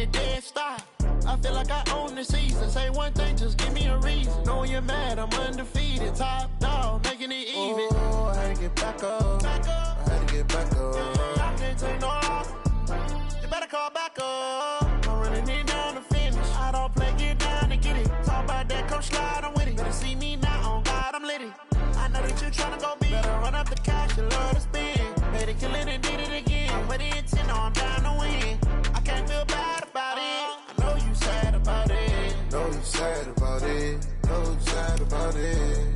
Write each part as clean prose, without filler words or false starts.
it dead stop. I feel like I own the season. Say one thing, just give me a reason. Know when you're mad, I'm undefeated. Top dog, making it even. Oh, I had to get back up. I had to get back up. I can't take no loss. You better call back up. I'm running it down to finish. I don't play, get down to get it. Talk about that, come slide, I'm with it. Better see me now, on God, I'm litty. I know that you tryna go big. Better run up the cash, you love to spend. Made it, kill it, and did it again. I'm with the intent, no, I'm down to win. I can't feel bad about it. I know you sad about it. Know you sad about it. Know you sad about it.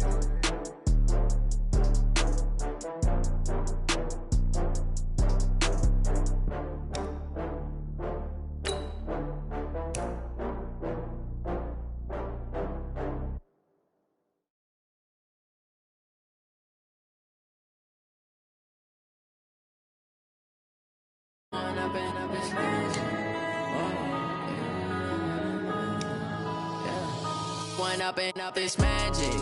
Up this magic.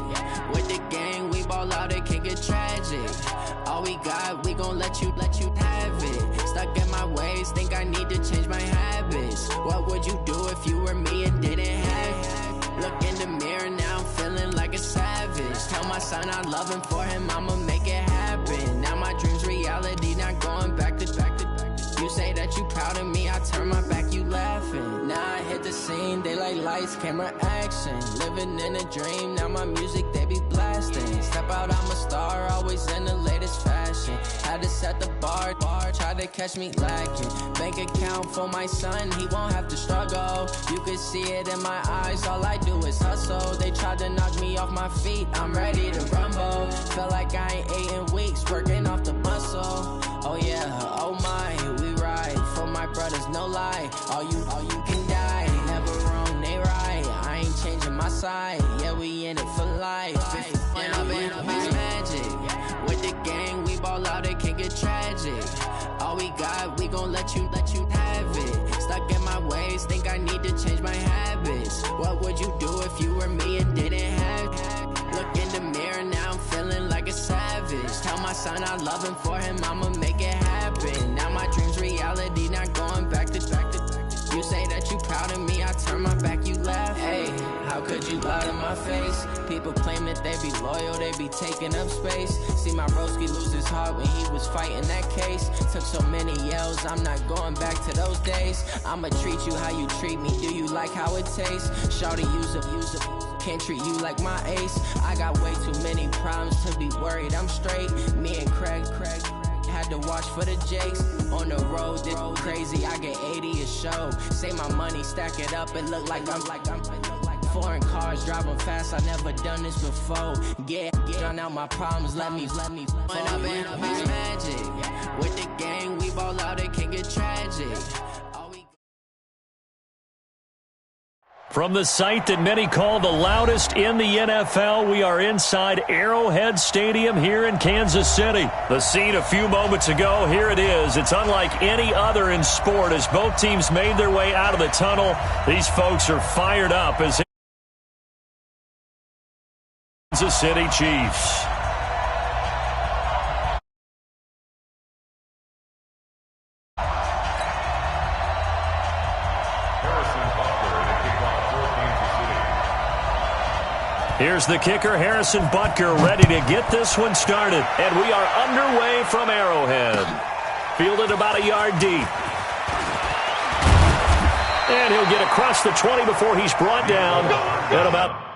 With the gang, we ball out, it can get tragic. All we got, we gon' let you have it. Stuck in my ways, think I need to change my habits. What would you do if you were me and didn't have it? Look in the mirror, now I'm feeling like a savage. Tell my son I love him, for him I'ma make it happen. Now my dream's reality, not going back to. You say that you proud of me, I turn my back, you laughing. Now I hit the scene, daylight lights, camera action. Living in a dream, now my music, they be blasting. Step out, I'm a star, always in the latest fashion. Had to set the bar, try to catch me lacking. Bank account for my son, he won't have to struggle. You can see it in my eyes, all I do is hustle. They tried to knock me off my feet, I'm ready to rumble. Felt like I ain't ate in weeks, working off the muscle. Oh yeah, oh my, we ride for my brothers, no lie. All you can die, never wrong, they right. I ain't changing my side, yeah, we in it for life. When I've been up is magic. With the gang, we ball out, it can get tragic. All we got, we gon' let you have it. Stuck in my ways, think I need to change my habits. What would you do if you were me and didn't have it? Look in the mirror, now I'm feeling like a savage. Tell my son I love him, for him I'ma make it happen. Now my dream's reality, not going back to. You say that you proud of me, I turn my back, you laugh. Hey, how could you lie to my face? People claim that they be loyal, they be taking up space. See my broski lose his heart when he was fighting that case. Took so many yells, I'm not going back to those days. I'ma treat you how you treat me, do you like how it tastes? Shawty, use a can't treat you like my ace. I got way too many problems to be worried, I'm straight. Me and Craig had to watch for the Jakes. On the road, this crazy, I get 80 a show. Say my money, stack it up, it look like I'm foreign cars, driving fast, I never done this before. Get drown out my problems, let me When I've been up is magic. With the gang, we ball out, it can get tragic. From the site that many call the loudest in the NFL, we are inside Arrowhead Stadium here in Kansas City. The scene a few moments ago, here it is. It's unlike any other in sport as both teams made their way out of the tunnel. These folks are fired up as Kansas City Chiefs. Here's the kicker, Harrison Butker, ready to get this one started. And we are underway from Arrowhead. Fielded about a yard deep. And he'll get across the 20 before he's brought down at about...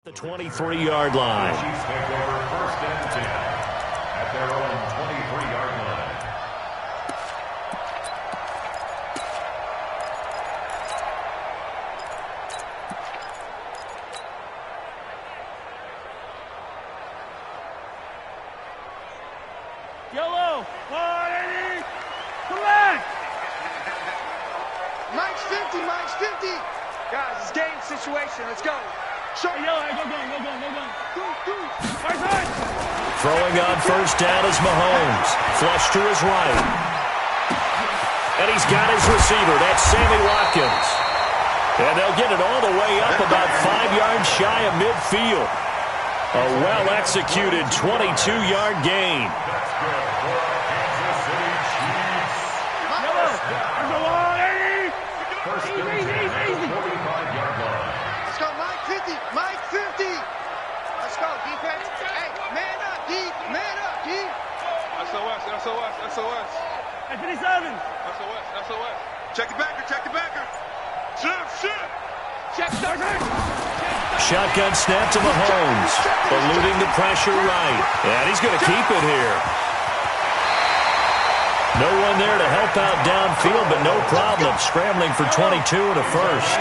The 23-yard line. Chiefs take over first and 10 at their own 23-yard line. Yellow, 5. Mike's 50, Mike's 50. Guys, it's game situation. Let's go. Show yo, go. Throwing on first down is Mahomes. Flush to his right. And he's got his receiver. That's Sammy Watkins. And they'll get it all the way up about 5 yards shy of midfield. A well-executed 22-yard gain. Let's go, Mike 50. Mike 50. Let's go, defense. Hey, man up, D. Man up, D. SOS. Hey, 57. SOS. Check the backer. Shift. Check starter. Shotgun snap to Mahomes. Eluding the pressure right. And he's going to keep it here. No one there to help out downfield, but no problem. Scrambling for 22 and a first.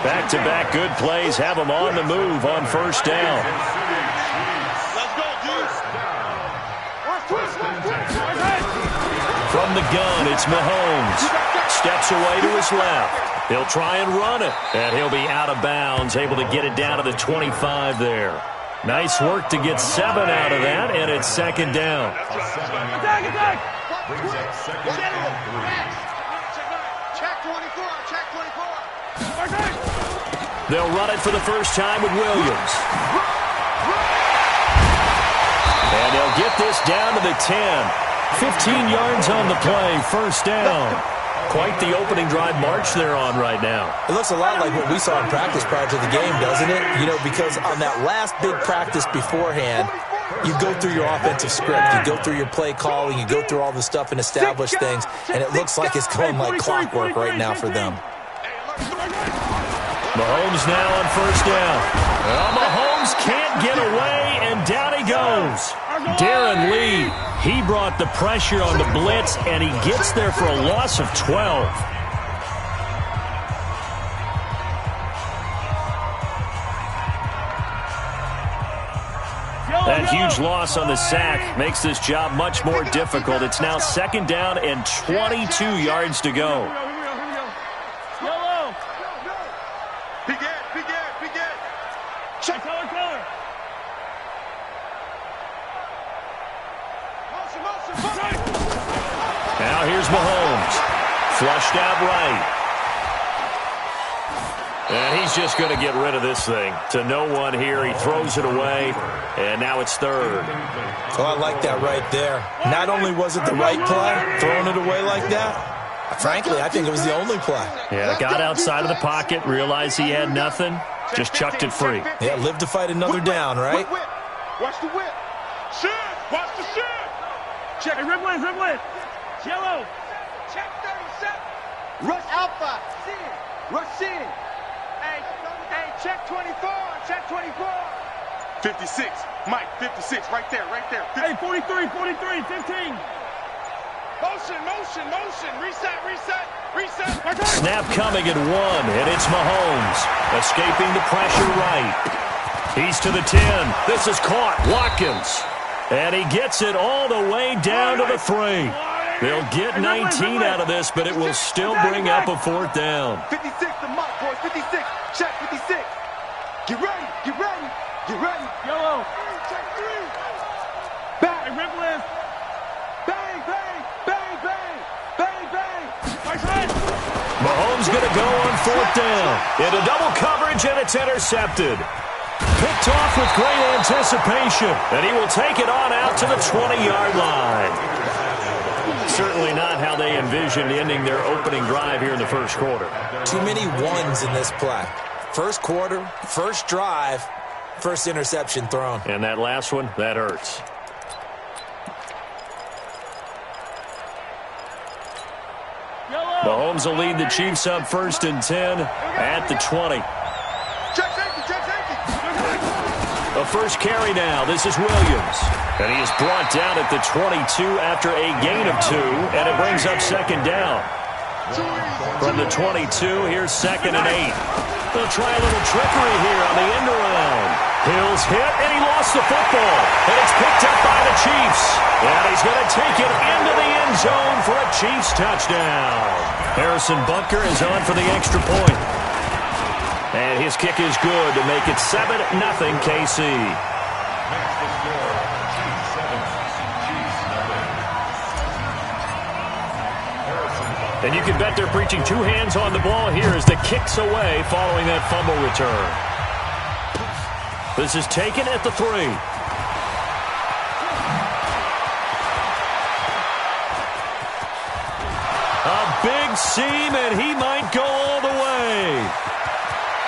Back-to-back good plays have him on the move on first down. Let's go, dude. From the gun, it's Mahomes. Steps away to his left. He'll try and run it, and he'll be out of bounds, able to get it down to the 25 there. Nice work to get 7 out of that, and it's second down. Attack. Check 24. They'll run it for the first time with Williams. And they'll get this down to the 10. 15 yards on the play, first down. Quite the opening drive march they're on right now. It looks a lot like what we saw in practice prior to the game, doesn't it? You know, because on that last big practice beforehand, you go through your offensive script, you go through your play calling, you go through all the stuff and establish things, and it looks like it's going like clockwork right now for them. Mahomes now on first down. Well, Mahomes can't get away, and down he goes. Darren Lee, he brought the pressure on the blitz, and he gets there for a loss of 12. That huge loss on the sack makes this job much more difficult. It's now second down and 22 yards to go. Check color. Now here's Mahomes. Flushed out right. And he's just going to get rid of this thing. To no one here. He throws it away. And now it's third. Oh, I like that right there. Not only was it the right play, throwing it away like that, frankly, I think it was the only play. Yeah, got outside of the pocket, realized he had nothing, just chucked it free. Yeah, live to fight another down, right? Watch the whip. Shift. Watch the shift. Check. Hey, rip width. Yellow. Check 37. Rush alpha. Rush in. Hey, check 24. 56. Mike, 56. Right there. 50. Hey, 43, 15. Motion. Reset. Snap coming at 1, and it's Mahomes. Escaping the pressure right. He's to the 10. This is caught. Watkins. And he gets it all the way down to the 3. They'll get 19 out of this, but it will still bring up a fourth down. 56 to Mike, boys. 56. Check 56. Get ready. Yellow. Check 3. Back. Hey, rip list. Bang. Mahomes going to go on fourth down. Into double coverage, and it's intercepted. Picked off with great anticipation, and he will take it on out to the 20-yard line. Certainly not how they envisioned ending their opening drive here in the first quarter. Too many ones in this play. First quarter, first drive, first interception thrown. And that last one, that hurts. Mahomes will lead the Chiefs up first and 10 at the 20. Check safety. A first carry now. This is Williams. And he is brought down at the 22 after a gain of 2, and it brings up second down. From the 22, here's second and 8. They'll try a little trickery here on the end around. Hill's hit, and he lost the football. And it's picked up by the Chiefs. And he's going to take it into the end end zone for a Chiefs touchdown. Harrison Butker is on for the extra point. And his kick is good to make it 7-0 KC. Makes the score Chiefs 7, Chiefs nothing. And you can bet they're preaching two hands on the ball here as the kick's away following that fumble return. This is taken at the 3. A big seam, and he might go all the way.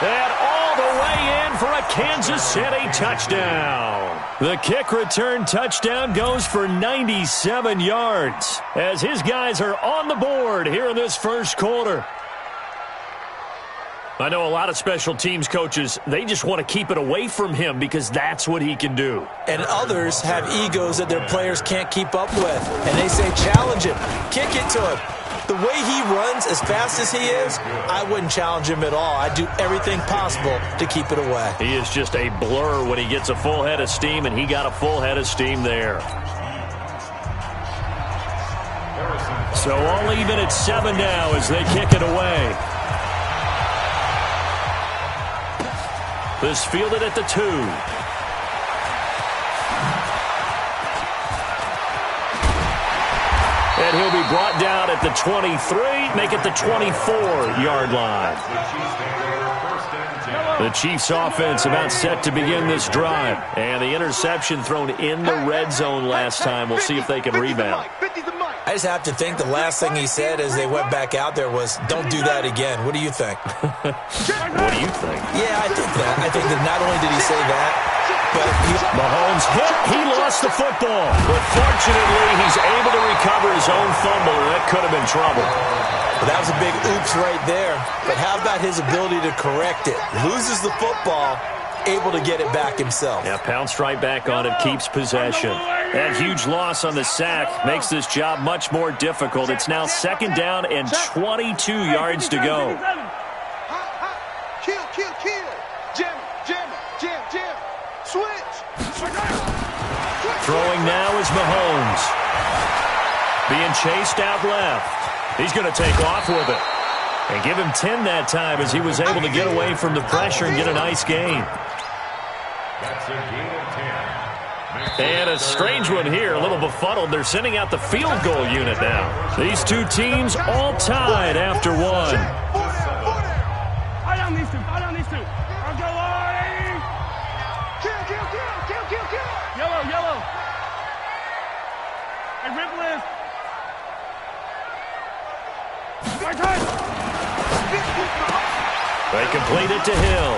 And all the way in for a Kansas City touchdown. The kick return touchdown goes for 97 yards as his guys are on the board here in this first quarter. I know a lot of special teams coaches, they just want to keep it away from him because that's what he can do. And others have egos that their players can't keep up with. And they say, challenge him, kick it to him. The way he runs as fast as he is, I wouldn't challenge him at all. I'd do everything possible to keep it away. He is just a blur when he gets a full head of steam, and he got a full head of steam there. So all even at 7 now as they kick it away. This fielded at the 2. And he'll be brought down at the 23, make it the 24-yard line. The Chiefs offense about set to begin this drive. And the interception thrown in the red zone last time. We'll see if they can rebound. I just have to think the last thing he said as they went back out there was, don't do that again. What do you think? What do you think? Yeah, I think that. I think that not only did he say that, but Mahomes hit. He lost the football. But fortunately, he's able to recover his own fumble, and that could have been trouble. But that was a big oops right there. But how about his ability to correct it? Loses the football, able to get it back himself. Yeah, pounced right back on it, keeps possession. That huge loss on the sack makes this job much more difficult. It's now 2nd down and 22 yards to go. Kill. Jam. Switch. Throwing now is Mahomes. Being chased out left. He's going to take off with it. And give him 10 that time as he was able to get away from the pressure and get a nice gain. That's a gain of 10. And a strange one here, a little befuddled. They're sending out the field goal unit now. These two teams all tied after one. Fire down these two. I'll go away. Kill. Yellow. Hey, Ripple. They complete it to Hill.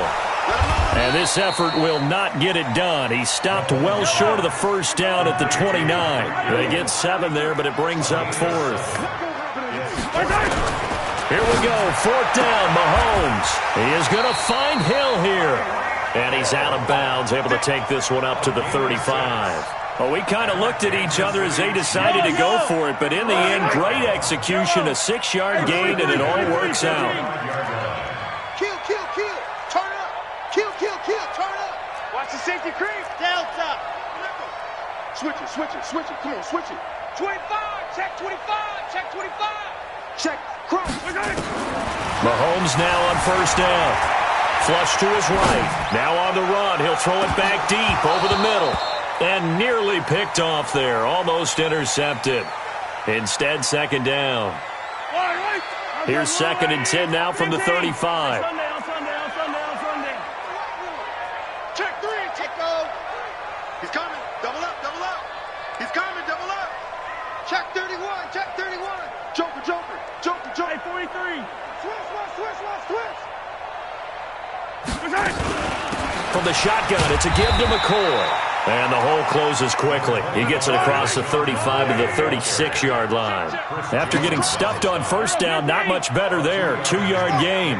And this effort will not get it done. He stopped well short of the first down at the 29. They get 7 there, but it brings up 4th. Here we go, 4th down, Mahomes. He is going to find Hill here. And he's out of bounds, able to take this one up to the 35. Well, we kind of looked at each other as they decided to go for it, but in the end, great execution, a 6-yard gain, and it all works out. Kill. Turn up. Kill. Turn up. Watch the safety creep. Delta. Switch it. Come on, switch it. 25. Check 25. Check. Cross. Mahomes now on 1st down. Flush to his right. Now on the run. He'll throw it back deep over the middle. And nearly picked off there. Almost intercepted. Instead, 2nd down. Here's 2nd and 10 now from the 35. On Sunday. Check 3. Check go. He's coming. Double up. He's coming. Double up. Check 31. Joker. Hey, 43. Switch. From the shotgun, it's a give to McCoy. And the hole closes quickly. He gets it across the 35 to the 36-yard line. After getting stuffed on 1st down, not much better there. 2-yard gain.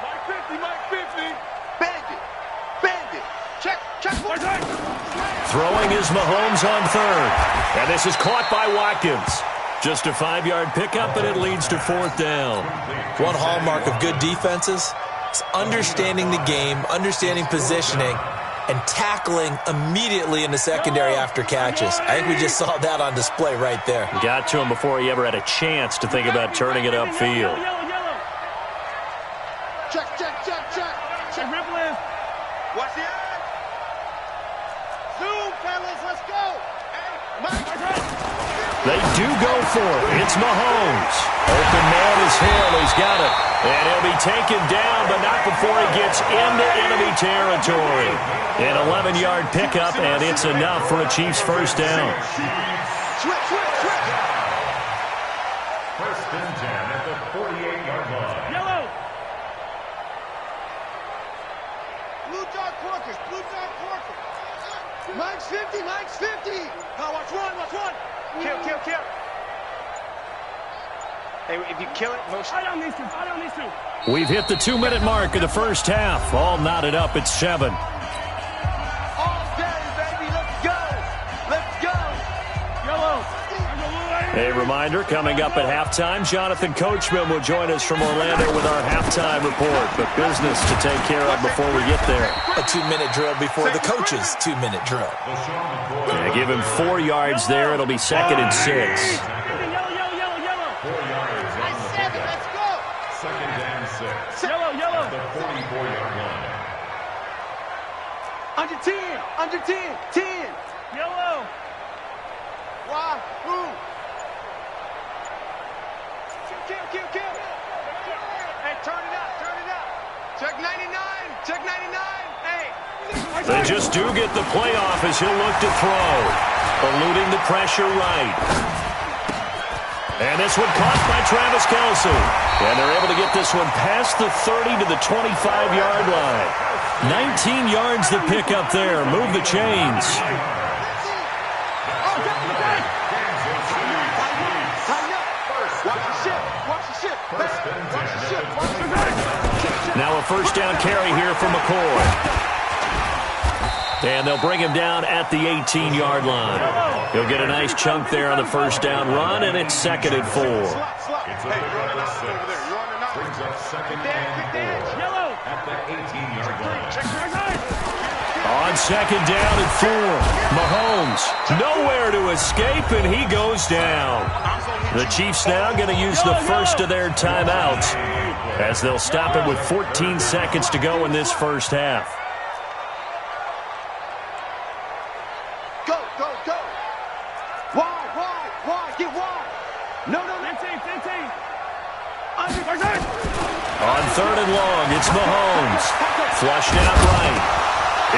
Mike 50. Bang it. Check. Throwing is Mahomes on 3rd. And this is caught by Watkins. Just a 5-yard pickup, and it leads to 4th down. one hallmark of good defenses is understanding the game, understanding positioning, and tackling immediately in the secondary after catches. I think we just saw that on display right there. Got to him before he ever had a chance to think about turning it upfield. Check. Check, Ripley. Watch the eye. Zoom, fellas, let's go. They do go for it. It's Mahomes. Open man is Hill. He's got it. And he'll be taken down, but not before he gets into enemy territory. An 11-yard pickup, and it's enough for a Chiefs first down. Switch. First and 10 at the 48-yard line. Yellow. Blue dot Corkers. Mike's 50. Now watch one. Kill. Hey, if you kill it, motion. I on these two. We've hit the 2-minute mark of the first half. All knotted up at 7. All day, baby. Let's go. Yellow. A reminder, coming up at halftime, Jonathan Coachman will join us from Orlando with our halftime report. But business to take care of before we get there. A 2-minute drill before the coach's 2-minute drill. Yeah, give him 4 yards there. It'll be 2nd and 6. Yellow. 4 yards on the pickup. Let's go. 2nd and 6. Yellow. At the 44-yard line. Under 10. Yellow. Why? Move. Kill. Hey, turn it up. Check 99. Hey. They just do get the playoff as he'll look to throw. Eluding the pressure right. And this one caught by Travis Kelce. And they're able to get this one past the 30 to the 25-yard line. 19 yards to pick up there. Move the chains. Now a first down carry here from McCoy. And they'll bring him down at the 18-yard line. He'll get a nice chunk there on the first down run, and it's 2nd and 4. It's a 3rd and 6. Brings up 2nd and 4 at the 18-yard line. On 2nd down and 4, Mahomes nowhere to escape, and he goes down. The Chiefs now going to use the first of their timeouts as they'll stop it with 14 seconds to go in this first half. Go. Wide. Get wide. No. 15. On 3rd and long, it's Mahomes. Flushed out right.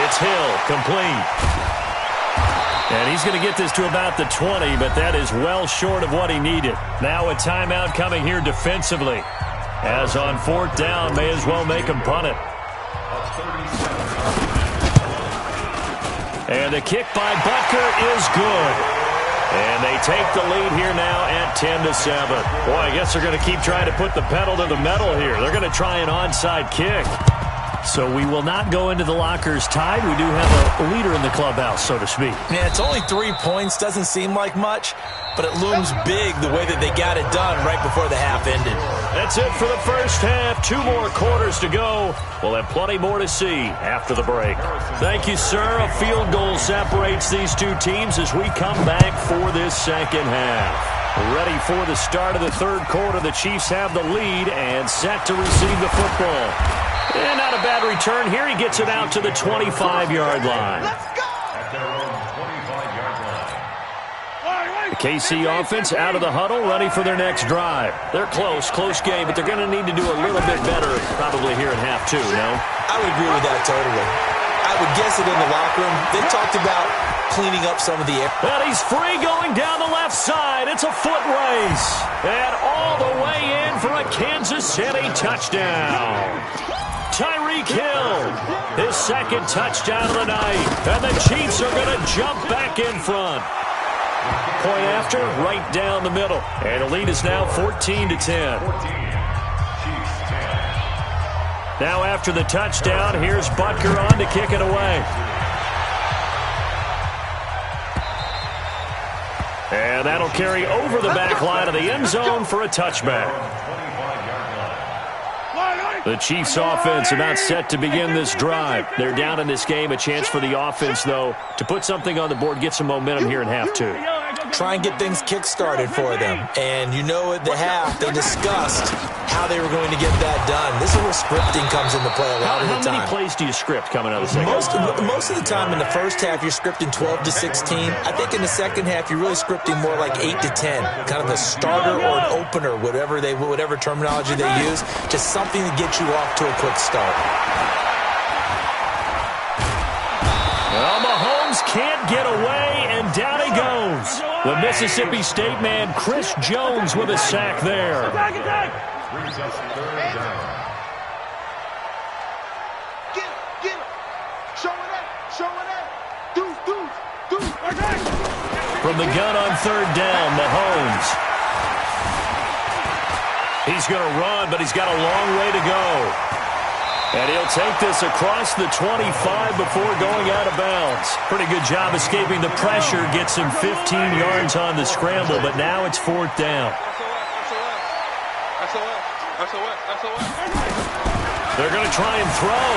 It's Hill, complete. And he's going to get this to about the 20, but that is well short of what he needed. Now a timeout coming here defensively. As on 4th down, may as well make him punt it. And the kick by Butker is good. And they take the lead here now at 10-7. Boy, I guess they're going to keep trying to put the pedal to the metal here. They're going to try an onside kick. So we will not go into the lockers tied. We do have a leader in the clubhouse, so to speak. Yeah, it's only 3 points. Doesn't seem like much, but it looms big the way that they got it done right before the half ended. That's it for the first half. 2 more quarters to go. We'll have plenty more to see after the break. Thank you, sir. A field goal separates these two teams as we come back for this second half. Ready for the start of the 3rd quarter. The Chiefs have the lead and set to receive the football. And not a bad return here. He gets it out to the 25-yard line. Let's go. At their own 25-yard line. The KC offense out of the huddle, ready for their next drive. They're close game, but they're going to need to do a little bit better probably here in half 2, no? I would agree with that totally. I would guess it in the locker room. They talked about cleaning up some of the air. And he's free going down the left side. It's a foot race. And all the way in for a Kansas City touchdown. Tyreek Hill, his 2nd touchdown of the night. And the Chiefs are going to jump back in front. Point after, right down the middle. And the lead is now 14-10. 14. Chiefs 10. Now after the touchdown, here's Butker on to kick it away. And that'll carry over the back line of the end zone for a touchback. The Chiefs offense about set to begin this drive. They're down in this game. A chance for the offense, though, to put something on the board, get some momentum here in half two. Try and get things kick-started for them. And you know at the half, they discussed how they were going to get that done. This is where scripting comes into play a lot of the time. How many plays do you script coming out of the second half? Most of the time in the first half, you're scripting 12 to 16. I think in the second half, you're really scripting more like 8 to 10. Kind of a starter or an opener, whatever terminology they use. Just something to get you off to a quick start. Well, Mahomes can't get away, and down he goes. The Mississippi State man, Chris Jones, with a sack there. Brings us third down. Get him. Show it up. Do. From the gun on third down, Mahomes. He's going to run, but he's got a long way to go. And he'll take this across the 25 before going out of bounds. Pretty good job escaping the pressure. Gets him 15 yards on the scramble, but now it's fourth down. They're going to try and throw.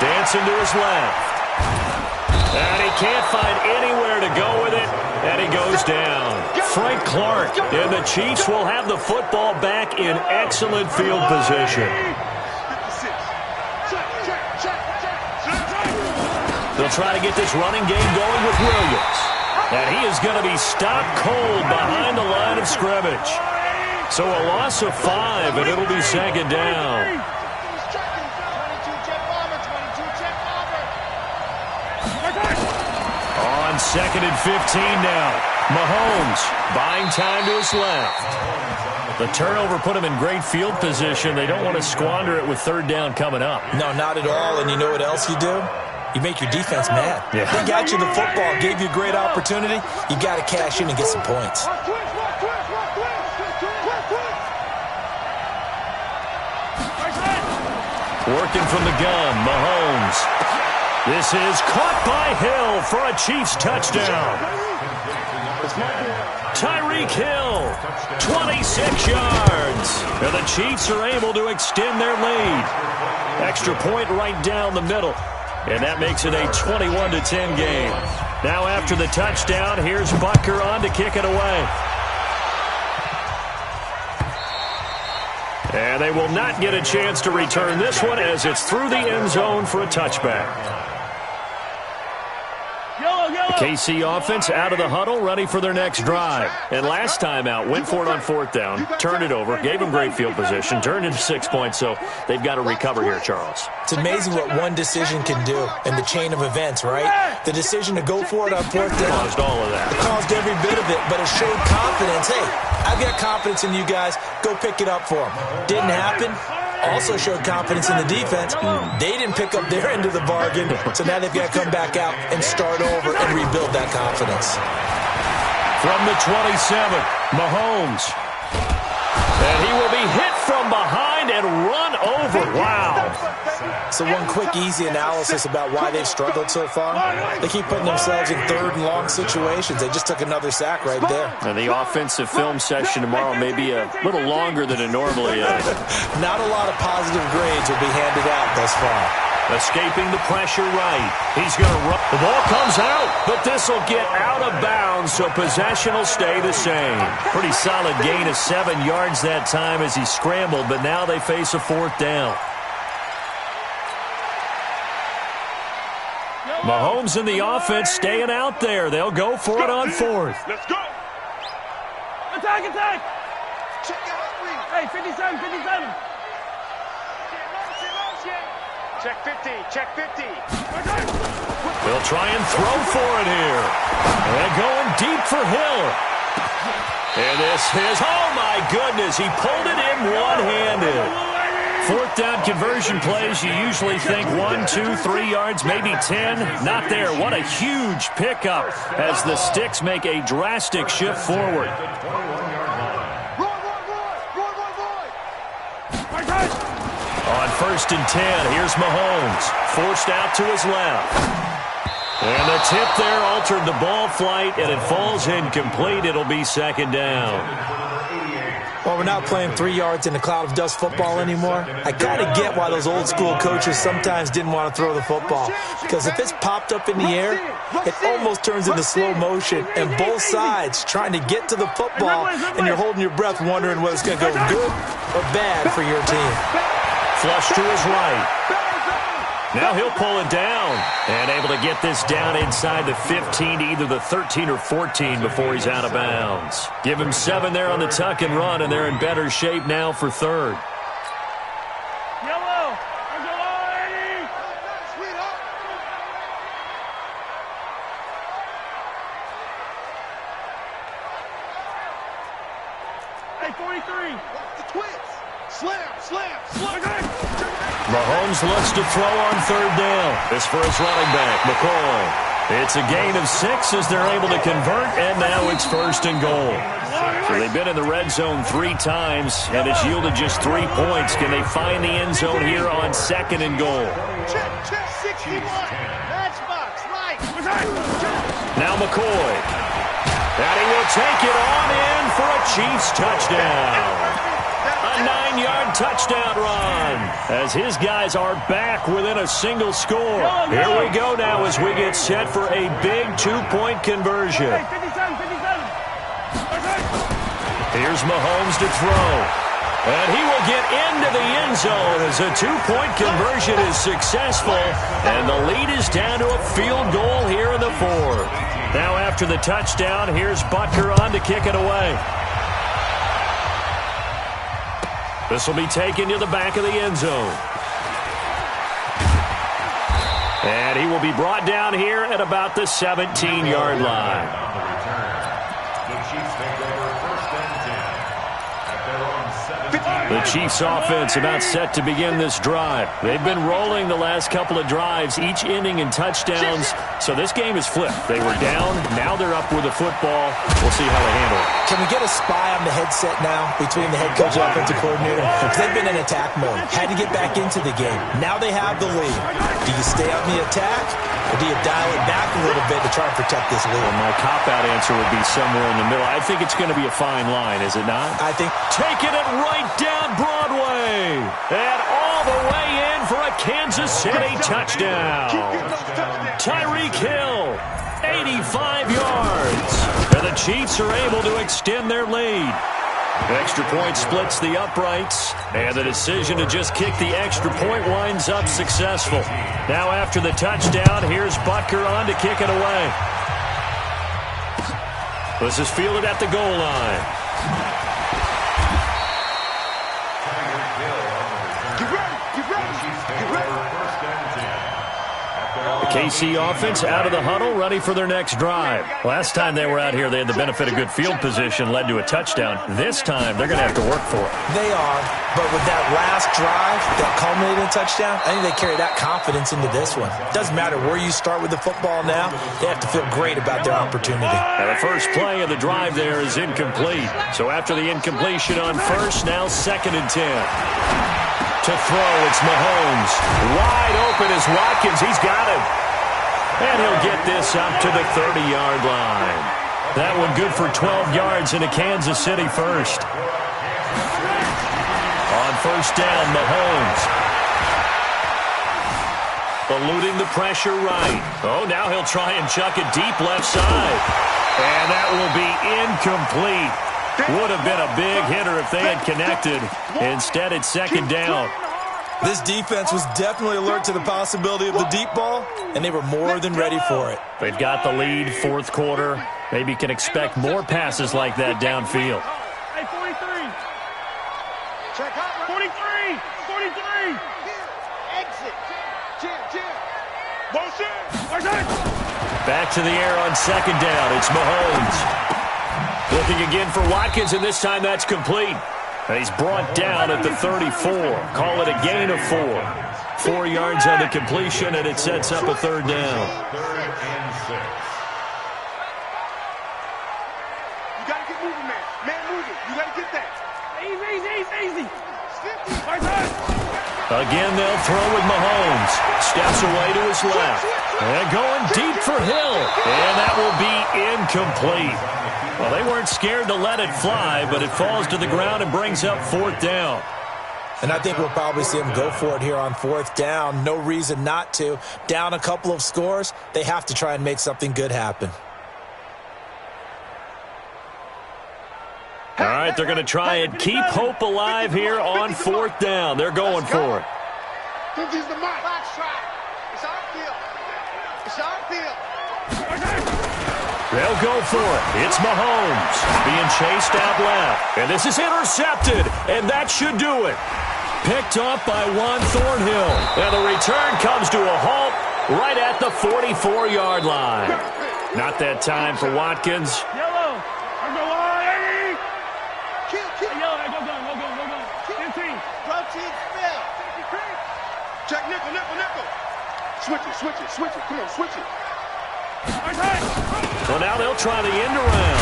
Dancing to his left. And he can't find anywhere to go with it, and he goes down. Frank Clark, and the Chiefs will have the football back in excellent field position. They'll try to get this running game going with Williams. And he is going to be stopped cold behind the line of scrimmage. So a loss of 5, and it'll be second down. On second and 15 now. Mahomes buying time to his left. The turnover put him in great field position. They don't want to squander it with third down coming up. No, not at all. And you know what else you do? You make your defense mad. Yeah. They got you the football, gave you a great opportunity. You got to cash in and get some points. Working from the gun, Mahomes. This is caught by Hill for a Chiefs touchdown. Tyreek Hill, 26 yards. And the Chiefs are able to extend their lead. Extra point right down the middle. And that makes it a 21-10 game. Now after the touchdown, here's Butker on to kick it away. And they will not get a chance to return this one as it's through the end zone for a touchback. The KC offense out of the huddle, ready for their next drive. And last time out, went for it on fourth down, turned it over, gave them great field position, turned into 6 points, so they've got to recover here, Charles. It's amazing what one decision can do in the chain of events, right? The decision to go for it on fourth down. Caused all of that. It caused every bit of it, but it showed confidence. Hey, I've got confidence in you guys. Go pick it up for them. Didn't happen. Also showed confidence in the defense. They didn't pick up their end of the bargain, so now they've got to come back out and start over and rebuild that confidence. From the 27, Mahomes. And he will be hit from behind and run over. Wow. So one quick, easy analysis about why they've struggled so far. They keep putting themselves in third and long situations. They just took another sack right there. And the offensive film session tomorrow may be a little longer than it normally is. Not a lot of positive grades will be handed out thus far. Escaping the pressure right. He's going to run. The ball comes out, but this will get out of bounds, so possession will stay the same. Pretty solid gain of 7 yards that time as he scrambled, but now they face a fourth down. Mahomes and the offense staying out there. They'll go for it on fourth. Let's go. Attack. Hey, 57. Check 50. They'll try and throw for it here. And going deep for Hill. And this is, oh my goodness, he pulled it in one-handed. Fourth down conversion plays, you usually think 1, 2, 3 yards, maybe 10. Not there. What a huge pickup as the Sticks make a drastic shift forward. On first and 10, here's Mahomes. Forced out to his left. And the tip there altered the ball flight, and it falls incomplete. It'll be second down. Well, we're not playing 3 yards in a cloud of dust football anymore. I kind of get why those old school coaches sometimes didn't want to throw the football. Because if it's popped up in the air, it almost turns into slow motion. And both sides trying to get to the football, and you're holding your breath wondering whether it's going to go good or bad for your team. Flush to his right. Now he'll pull it down and able to get this down inside the 15 to either the 13 or 14 before he's out of bounds. Give him 7 there on the tuck and run, and they're in better shape now for third. Yellow. Hey, 43. The twins. Slam. Mahomes looks to throw on third down. This for his running back, McCoy. It's a gain of 6 as they're able to convert, and now it's 1st and goal. So they've been in the red zone 3 times, and it's yielded just 3 points. Can they find the end zone here on 2nd and goal? Check. 61. Matchbox. Right. Now McCoy. And he will take it on in for a Chiefs touchdown. A 9-yard touchdown run as his guys are back within a single score. Here we go now as we get set for a big 2-point conversion. Here's Mahomes to throw. And he will get into the end zone as a 2-point conversion is successful. And the lead is down to a field goal here in the 4th. Now after the touchdown, here's Butker on to kick it away. This will be taken to the back of the end zone. And he will be brought down here at about the 17-yard line. The Chiefs offense about set to begin this drive. They've been rolling the last couple of drives, each ending in touchdowns. So this game is flipped. They were down. Now they're up with the football. We'll see how they handle it. Can we get a spy on the headset now between the head coach and offensive coordinator? Because they've been in attack mode. Had to get back into the game. Now they have the lead. Do you stay on the attack, or do you dial it back a little bit to try and protect this lead? Well, my cop-out answer would be somewhere in the middle. I think it's going to be a fine line, is it not? I think. Taking it right down Broadway. And all the way in for a Kansas City touchdown. Tyreek Hill, 85 yards. And the Chiefs are able to extend their lead. Extra point splits the uprights, and the decision to just kick the extra point winds up successful. Now after the touchdown, here's Butker on to kick it away. This is fielded at the goal line. The KC offense out of the huddle, ready for their next drive. Last time they were out here, they had the benefit of good field position, led to a touchdown. This time, they're going to have to work for it. They are, but with that last drive that culminated in a touchdown, I think they carry that confidence into this one. It doesn't matter where you start with the football now, they have to feel great about their opportunity. Now the first play of the drive there is incomplete. So after the incompletion on first, now 2nd and 10. To throw, it's Mahomes. Wide open is Watkins. He's got him. And he'll get this up to the 30-yard line. That one good for 12 yards into Kansas City first. On first down, Mahomes. Eluding the pressure right. Oh, now he'll try and chuck it deep left side. And that will be incomplete. Would have been a big hitter if they had connected. Instead, it's 2nd down. This defense was definitely alert to the possibility of the deep ball, and they were more than ready for it. They've got the lead, 4th quarter. Maybe can expect more passes like that downfield. Hey, 43. Check out. 43. 43. Exit. Jim. Motion. Back to the air on 2nd down. It's Mahomes. Looking again for Watkins, and this time that's complete. And he's brought down at the 34. Call it a gain of 4. 4 yards on the completion, and it sets up a 3rd down. 3rd and 6. You got to get moving, man. Man moving. You got to get that. Easy. Again, they'll throw with Mahomes. Steps away to his left. And going deep for Hill. And that will be incomplete. Well, they weren't scared to let it fly, but it falls to the ground and brings up 4th down. And I think we'll probably see them go for it here on 4th down. No reason not to. Down a couple of scores, they have to try and make something good happen. All right, they're going to try and keep hope alive here on 4th down. They're going for it. Don't use the mic. It's our field. It's our field. They'll go for it. It's Mahomes being chased out left. And this is intercepted, and that should do it. Picked up by Juan Thornhill. And the return comes to a halt right at the 44-yard line. Not that time for Watkins. Yellow. I'm going line. Kill. Yellow. Go. 15. Protein spell. Check nickel. Switch it. Come on, switch it. Well, now they'll try the end around.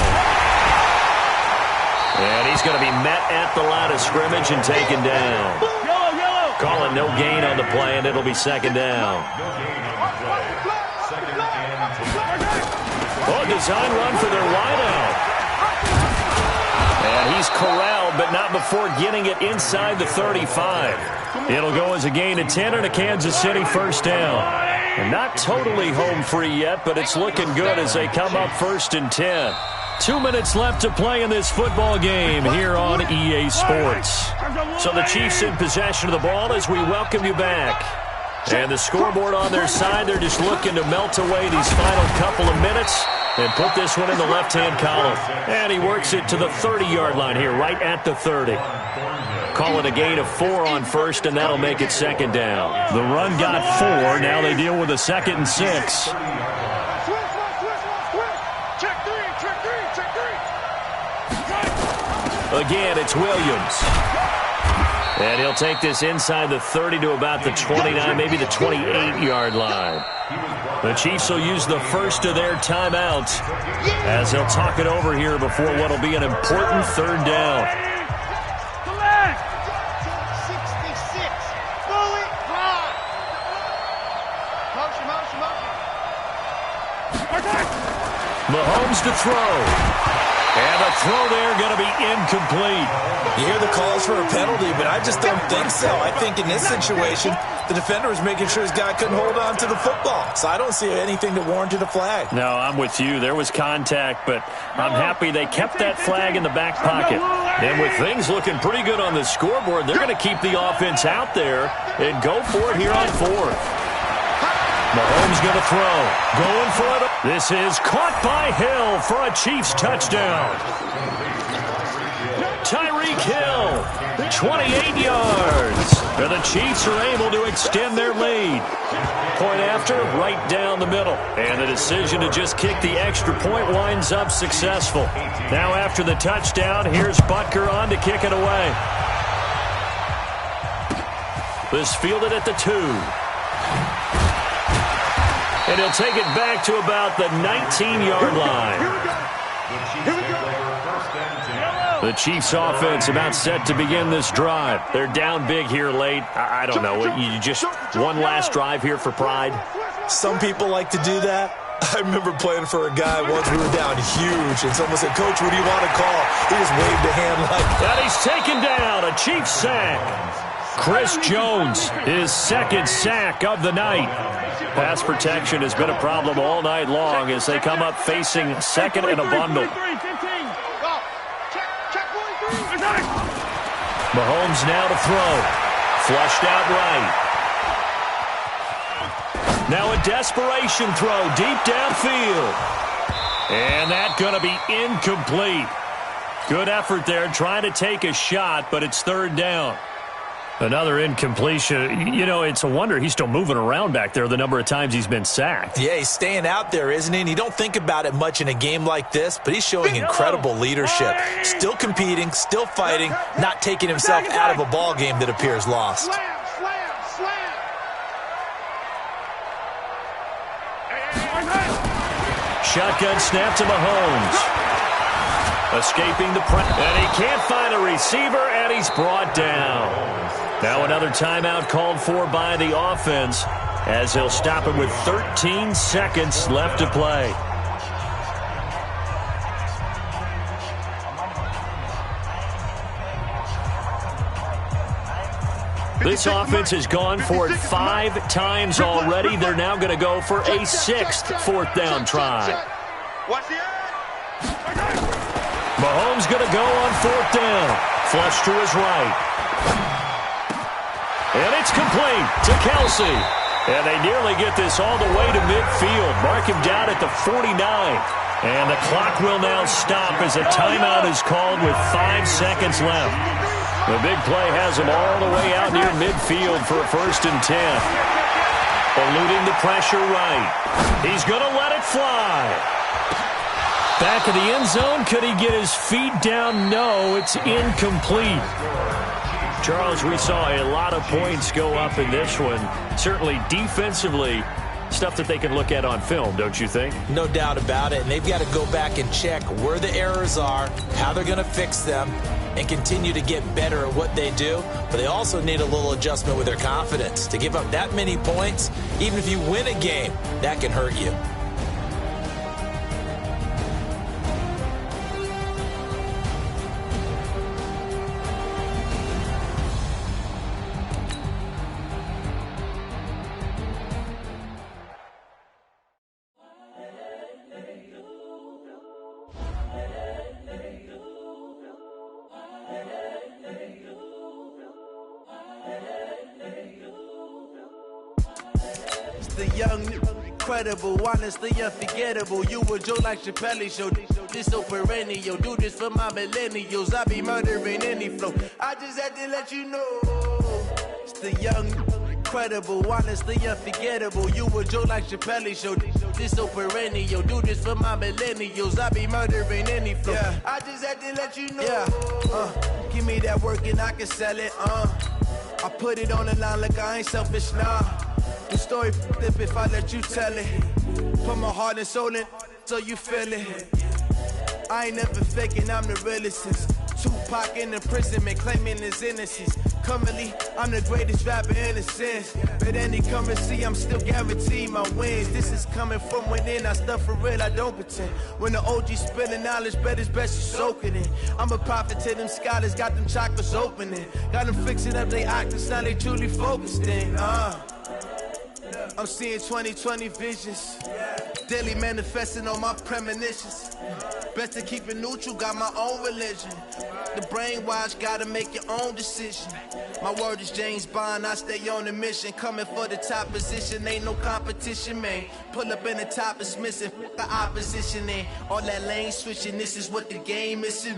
And he's going to be met at the line of scrimmage and taken down. Yellow. Calling no gain on the play, and it'll be 2nd down. Oh, design run for their wideout. And he's corralled, but not before getting it inside the 35. It'll go as a gain of 10 and a Kansas City 1st down. And not totally home free yet, but it's looking good as they come up 1st and 10. 2 minutes left to play in this football game here on EA Sports. So the Chiefs in possession of the ball as we welcome you back. And the scoreboard on their side, they're just looking to melt away these final couple of minutes and put this one in the left-hand column. And he works it to the 30-yard line here, right at the 30. Call it a gain of 4 on 1st, and that'll make it 2nd down. The run got 4. Now they deal with a 2nd and 6. Check three. Again, it's Williams. And he'll take this inside the 30 to about the 29, maybe the 28-yard line. The Chiefs will use the first of their timeouts as they'll talk it over here before what will be an important 3rd down. Mahomes to throw. And the throw there going to be incomplete. You hear the calls for a penalty, but I just don't think so. I think in this situation, the defender was making sure his guy couldn't hold on to the football. So I don't see anything that warranted a flag. No, I'm with you. There was contact, but I'm happy they kept that flag in the back pocket. And with things looking pretty good on the scoreboard, they're going to keep the offense out there and go for it here on 4th. Mahomes going to throw. Going for it. This is caught by Hill for a Chiefs touchdown. Tyreek Hill, 28 yards. And the Chiefs are able to extend their lead. Point after, right down the middle. And the decision to just kick the extra point winds up successful. Now after the touchdown, here's Butker on to kick it away. This fielded at the 2. And he'll take it back to about the 19-yard line. The Chiefs offense about set to begin this drive. They're down big here late. I don't know. You just one last drive here for pride? Some people like to do that. I remember playing for a guy once we were down huge, and someone said, "Coach, what do you want to call?" He just waved a hand like that. And he's taken down. A Chiefs sack. Chris Jones, his 2nd sack of the night. Pass protection has been a problem all night long as they come up facing 2nd and a bundle. Mahomes now to throw. Flushed out right. Now a desperation throw deep downfield. And that's going to be incomplete. Good effort there trying to take a shot, but it's 3rd down. Another incompletion. You know, it's a wonder he's still moving around back there the number of times he's been sacked. Yeah, he's staying out there, isn't he? And you don't think about it much in a game like this, but he's showing incredible leadership. Still competing, still fighting, not taking himself out of a ball game that appears lost. Shotgun snap to Mahomes. Escaping the press. And he can't find a receiver, and he's brought down. Now another timeout called for by the offense as he'll stop it with 13 seconds left to play. This offense has gone for it 5 times already. They're now going to go for a 6th fourth down try. Mahomes going to go on 4th down. Flush to his right. And it's complete to Kelsey. And they nearly get this all the way to midfield. Mark him down at the 49. And the clock will now stop as a timeout is called with 5 seconds left. The big play has him all the way out near midfield for a 1st and 10. Eluding the pressure right. He's going to let it fly. Back of the end zone. Could he get his feet down? No, it's incomplete. Charles, we saw a lot of points go up in this one. Certainly defensively, stuff that they can look at on film, don't you think? No doubt about it. And they've got to go back and check where the errors are, how they're going to fix them, and continue to get better at what they do. But they also need a little adjustment with their confidence. To give up that many points, even if you win a game, that can hurt you. The young, incredible, honestly unforgettable. You a Joe like Chappelle show. This so perennial. Do this for my millennials. I be murdering any flow. I just had to let you know. It's the young, incredible, honestly unforgettable. You a Joe like Chappelle show. This so perennial. Do this for my millennials. I be murdering any flow. Yeah. I just had to let you know. Yeah. Give me that work and I can sell it. I put it on the line like I ain't selfish, nah. The story flip if I let you tell it. Put my heart and soul in so you feel it. I ain't never faking, I'm the realest since Tupac in imprisonment, claiming his innocence. Currently, I'm the greatest rapper in a sense. But any currency, I'm still guaranteed my wins. This is coming from within, I stuff for real, I don't pretend. When the OG spilling knowledge, bet it's best you soaking it. I'm a prophet to them scholars, got them chakras opening. Got them fixing up they octaves, now they truly focused in. I'm seeing 2020 visions. Daily manifesting on my premonitions. Best to keep it neutral, got my own religion. The brainwash, gotta make your own decision. My word is James Bond, I stay on the mission. Coming for the top position, ain't no competition, man. Pull up in the top is missing, the opposition in. All that lane switching, this is what the game is.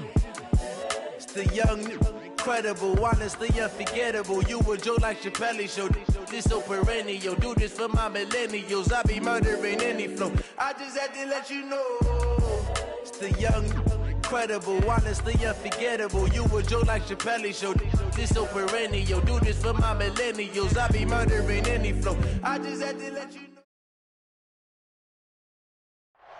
It's the young, incredible, honestly unforgettable. You a Joe like Chappelle show. This so perennial. Do this for my millennials. I be murdering any flow. I just had to let you know. It's the young, incredible, honestly unforgettable. You a Joe like Chappelle show. This so perennial. Do this for my millennials. I be murdering any flow. I just had to let you know.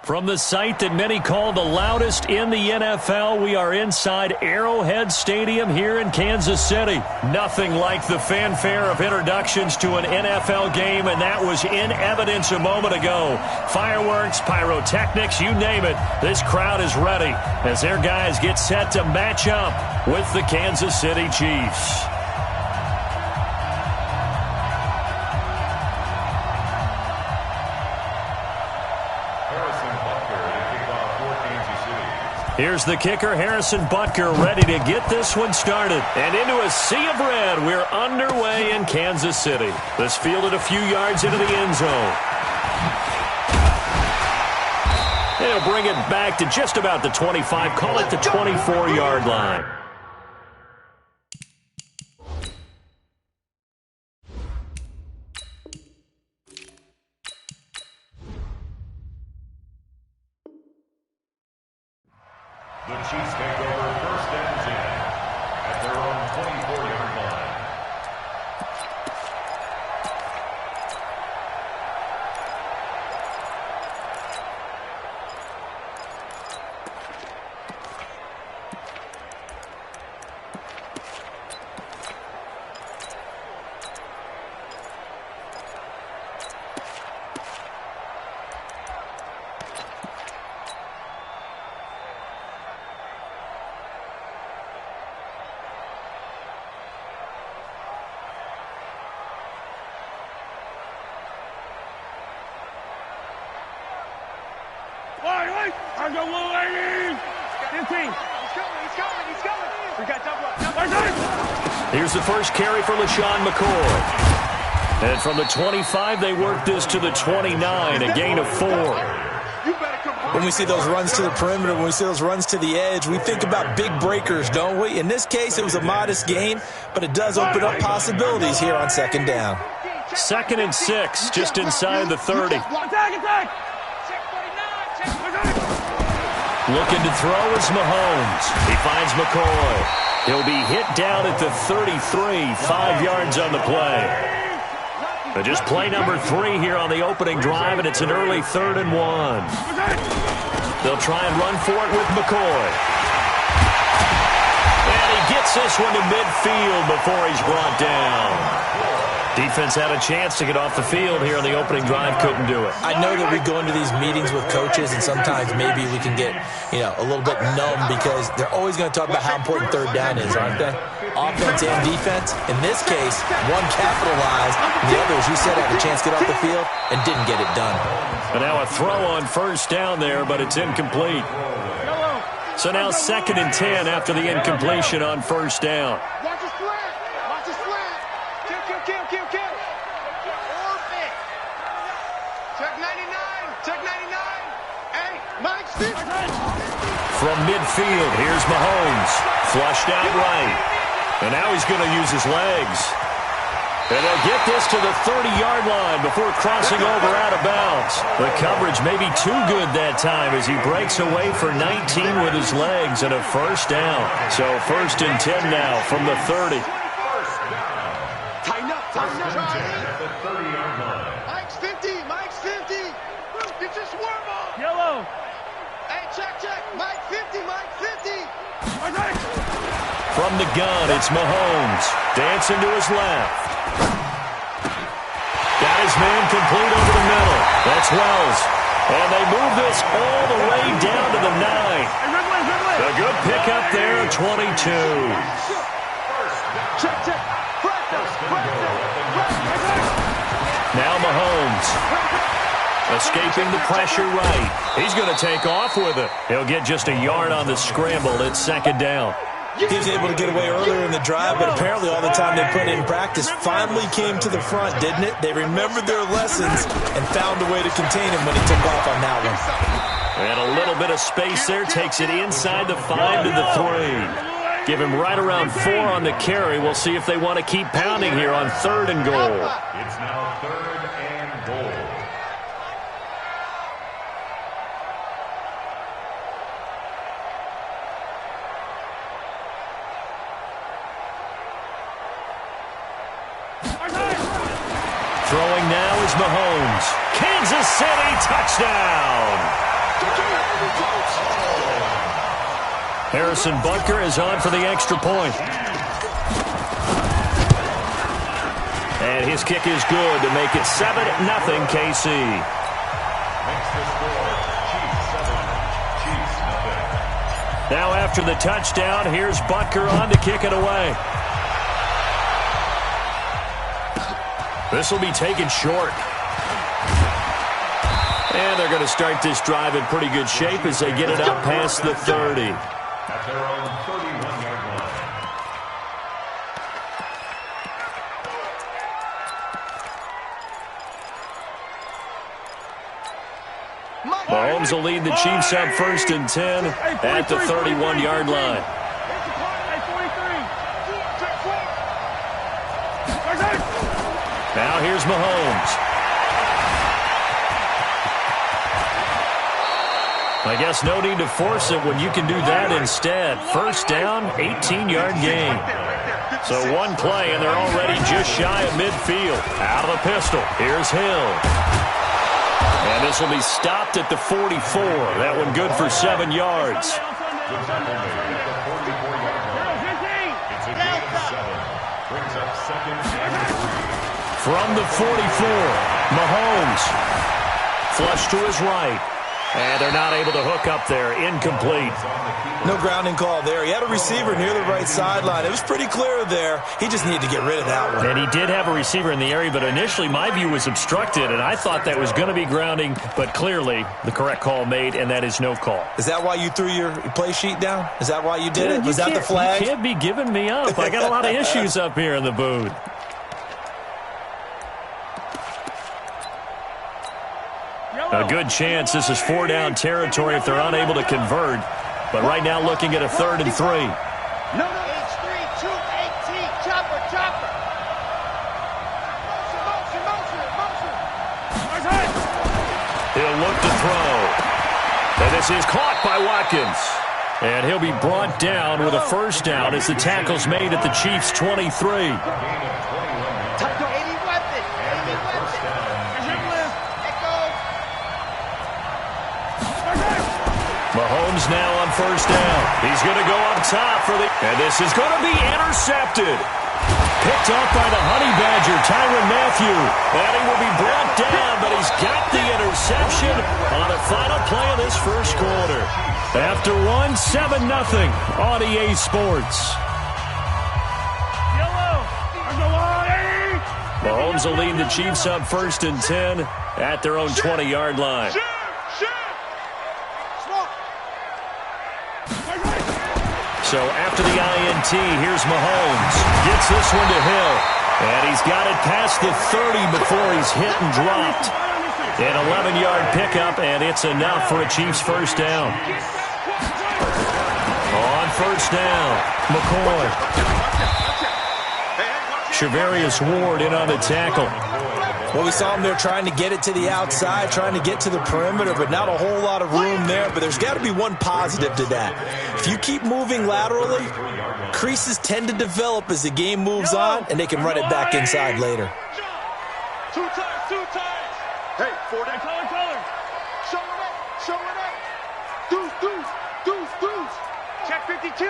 From the site that many call the loudest in the NFL, we are inside Arrowhead Stadium here in Kansas City. Nothing like the fanfare of introductions to an NFL game, and that was in evidence a moment ago. Fireworks, pyrotechnics, you name it. This crowd is ready as their guys get set to match up with the Kansas City Chiefs. Here's the kicker, Harrison Butker, ready to get this one started. And into a sea of red, we're underway in Kansas City. This fielded a few yards into the end zone. They'll bring it back to just about the 25, call it the 24-yard line. The Chiefs take over first and 10 at their own 24-yard line. Let's go, little ladies. 15. He's coming. We got double. Here's the first carry for LaShawn McCoy. And from the 25, they work this to the 29, a gain of 4. When we see those runs to the perimeter, when we see those runs to the edge, we think about big breakers, don't we? In this case, it was a modest gain, but it does open up possibilities here on second down. 2nd and 6, just inside the 30. Looking to throw is Mahomes. He finds McCoy. He'll be hit down at the 33, 5 yards on the play. But just play number 3 here on the opening drive, and it's an early 3rd and 1. They'll try and run for it with McCoy. And he gets this one to midfield before he's brought down. Defense had a chance to get off the field here on the opening drive, couldn't do it. I know that we go into these meetings with coaches, and sometimes maybe we can get, a little bit numb because they're always going to talk about how important third down is, aren't they? Offense and defense. In this case, one capitalized, and the other, as you said, had a chance to get off the field and didn't get it done. And now a throw on first down there, but it's incomplete. So now 2nd and 10 after the incompletion on first down. Watch the slant. Watch the slant. Kill. Orbit. Check 99. Check 99. Hey, Mike Steve. From midfield, here's Mahomes. Flushed out right. And now he's going to use his legs. And they'll get this to the 30-yard line before crossing over out of bounds. The coverage may be too good that time as he breaks away for 19 with his legs and a first down. So 1st and 10 now from the 30. Tighten up. At the 30-yard line. Mike's 50. Get your swarm on. Yellow. Hey, check. Mike 50. From the gun, it's Mahomes. Dancing to his left. Got his man complete over the middle. That's Wells. And they move this all the way down to the 9. A good pickup there, 22. Check. Now Mahomes. Escaping the pressure right. He's going to take off with it. He'll get just a yard on the scramble. It's 2nd down. He was able to get away earlier in the drive, but apparently all the time they put in practice finally came to the front, didn't it? They remembered their lessons and found a way to contain him when he took off on that one. And a little bit of space there takes it inside the 5 to the 3. Give him right around 4 on the carry. We'll see if they want to keep pounding here on 3rd and goal. It's now 3rd and goal. Throwing now is Mahomes. Kansas City touchdown. Harrison Butker is on for the extra point. And his kick is good to make it 7-0 KC. Now after the touchdown, here's Butker on to kick it away. This will be taken short. And they're going to start this drive in pretty good shape as they get it out past the 30. At their own 31-yard line. Mahomes will lead the Chiefs up 1st and 10 at the 31-yard line. Now here's Mahomes. I guess no need to force it when you can do that instead. First down, 18-yard gain. So one play, and they're already just shy of midfield. Out of the pistol. Here's Hill. And this will be stopped at the 44. That one good for 7 yards. From the 44, Mahomes. Flush to his right. And they're not able to hook up there. Incomplete. No grounding call there. He had a receiver near the right sideline. It was pretty clear there. He just needed to get rid of that one. And he did have a receiver in the area, but initially my view was obstructed, and I thought that was going to be grounding, but clearly the correct call made, and that is no call. Is that why you threw your play sheet down? Is that why you did it? Was that the flag? You can't be giving me up. I got a lot of issues up here in the booth. A good chance this is 4-down territory if they're unable to convert. But right now looking at a 3rd and 3. No, H3, 218, chopper. Motion. He'll look to throw. And this is caught by Watkins. And he'll be brought down with a 1st down as the tackle's made at the Chiefs' 23. Mahomes now on 1st down. He's going to go up top for the... And this is going to be intercepted. Picked up by the Honey Badger, Tyrann Mathieu. And he will be brought down, but he's got the interception on the final play of this 1st quarter. After 7-0 on EA Sports. Mahomes will lead the Chiefs up 1st and 10 at their own 20-yard line. So after the INT, here's Mahomes. Gets this one to Hill. And he's got it past the 30 before he's hit and dropped. An 11-yard pickup, and it's enough for a Chiefs 1st down. On 1st down, McCoy. Shavarius Ward in on the tackle. Well, we saw him there trying to get it to the outside, trying to get to the perimeter, but not a whole lot of room there. But there's got to be one positive to that. If you keep moving laterally, creases tend to develop as the game moves on, and they can run it back inside later. Two times. Hey, 4 down. Color. Show it up. Deuce. Check 52.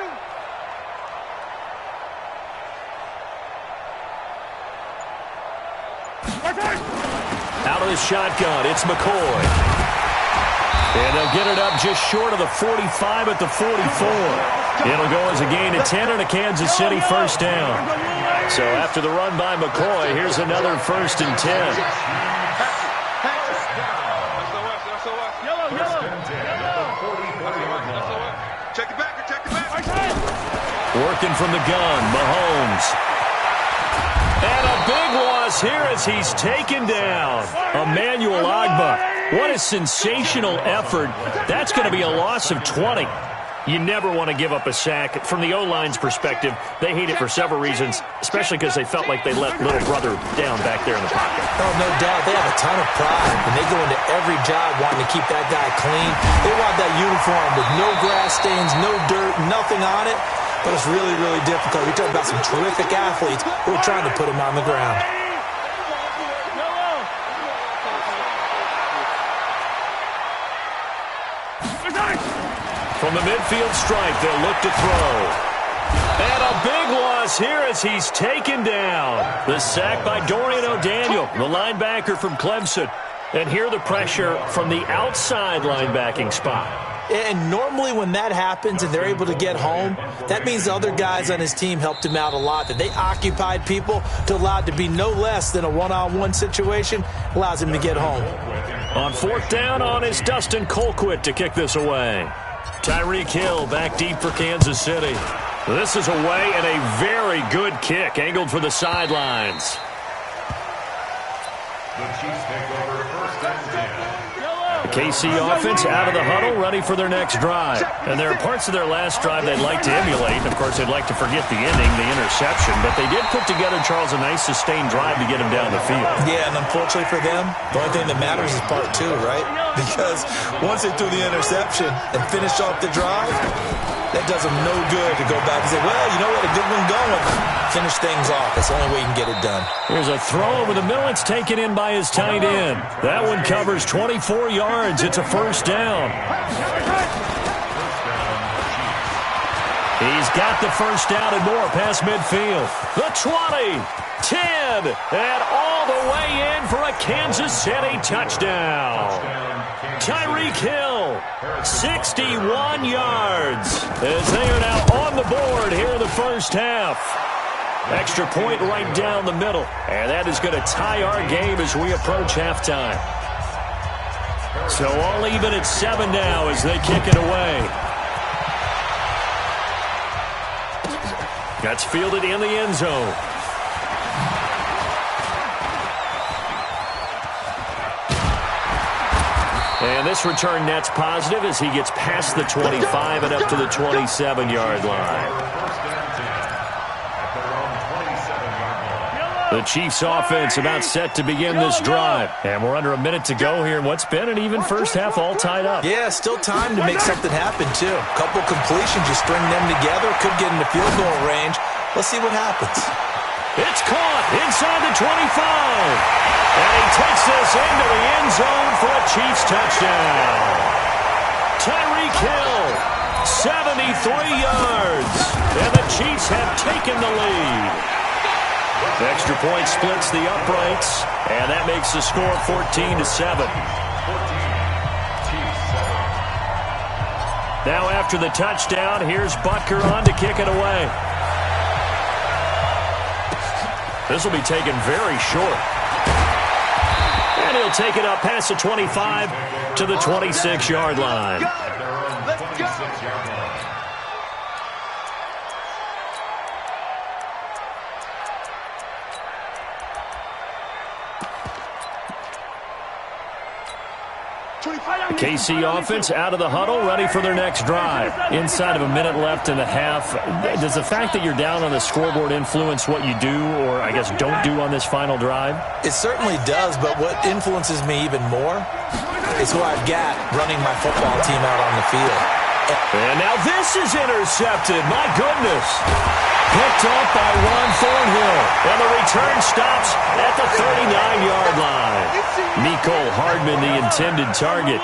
Out of the shotgun, it's McCoy. And they'll get it up just short of the 45 at the 44. It'll go as a gain of 10 and a Kansas City 1st down. So after the run by McCoy, here's another 1st and 10. Check it back. Working from the gun, Mahomes. And a big loss here as he's taken down. Emmanuel Ogbah. What a sensational effort. That's going to be a loss of 20. You never want to give up a sack. From the O-line's perspective, they hate it for several reasons, especially because they felt like they let little brother down back there in the pocket. Oh, no doubt. They have a ton of pride, and they go into every job wanting to keep that guy clean. They want that uniform with no grass stains, no dirt, nothing on it. But it's really, really difficult. You're talking about some terrific athletes who are trying to put him on the ground. From the midfield stripe, they'll look to throw. And a big loss here as he's taken down. The sack by Dorian O'Daniel, the linebacker from Clemson. And here the pressure from the outside linebacking spot. And normally when that happens and they're able to get home, that means the other guys on his team helped him out a lot. That they occupied people to allow it to be no less than a one-on-one situation, allows him to get home. On 4th down on is Dustin Colquitt to kick this away. Tyreek Hill back deep for Kansas City. This is away and a very good kick angled for the sidelines. The Chiefs take over 1st and 10. The KC offense out of the huddle, ready for their next drive. And there are parts of their last drive they'd like to emulate. Of course, they'd like to forget the ending, the interception. But they did put together, Charles, a nice sustained drive to get him down the field. Yeah, and unfortunately for them, the only thing that matters is part 2, right? Because once they threw the interception and finished off the drive, that does them no good to go back and say, well, you know what, a good one going. Finish things off. That's the only way you can get it done. Here's a throw over the middle. It's taken in by his tight end. That one covers 24 yards. It's a 1st down. He's got the 1st down and more past midfield. The 20, 10, and all the way in for a Kansas City touchdown. Tyreek Hill 61 yards as they are now on the board here in the first half. Extra point right down the middle. And that is going to tie our game as we approach halftime. So all even at 7 now as they kick it away. That's fielded in the end zone. And this return net's positive as he gets past the 25 and up to the 27-yard line. The Chiefs offense about set to begin this drive. And we're under a minute to go here in what's been an even first half all tied up. Yeah, still time to make something happen, too. A couple completions, you string them together, could get into field goal range. Let's see what happens. It's caught inside the 25. And he takes this into the end zone for a Chiefs touchdown. Tyreek Hill, 73 yards. And the Chiefs have taken the lead. Extra point splits the uprights, and that makes the score 14-7. Now after the touchdown, here's Butker on to kick it away. This will be taken very short. And he'll take it up past the 25 to the 26-yard line. Let's go. The KC offense out of the huddle, ready for their next drive. Inside of a minute left in the half. Does the fact that you're down on the scoreboard influence what you do, or I guess don't do on this final drive? It certainly does, but what influences me even more is who I've got running my football team out on the field. And now this is intercepted. My goodness. Picked off by Ron Thornhill. And the return stops at the 39-yard line. Mecole Hardman, the intended target.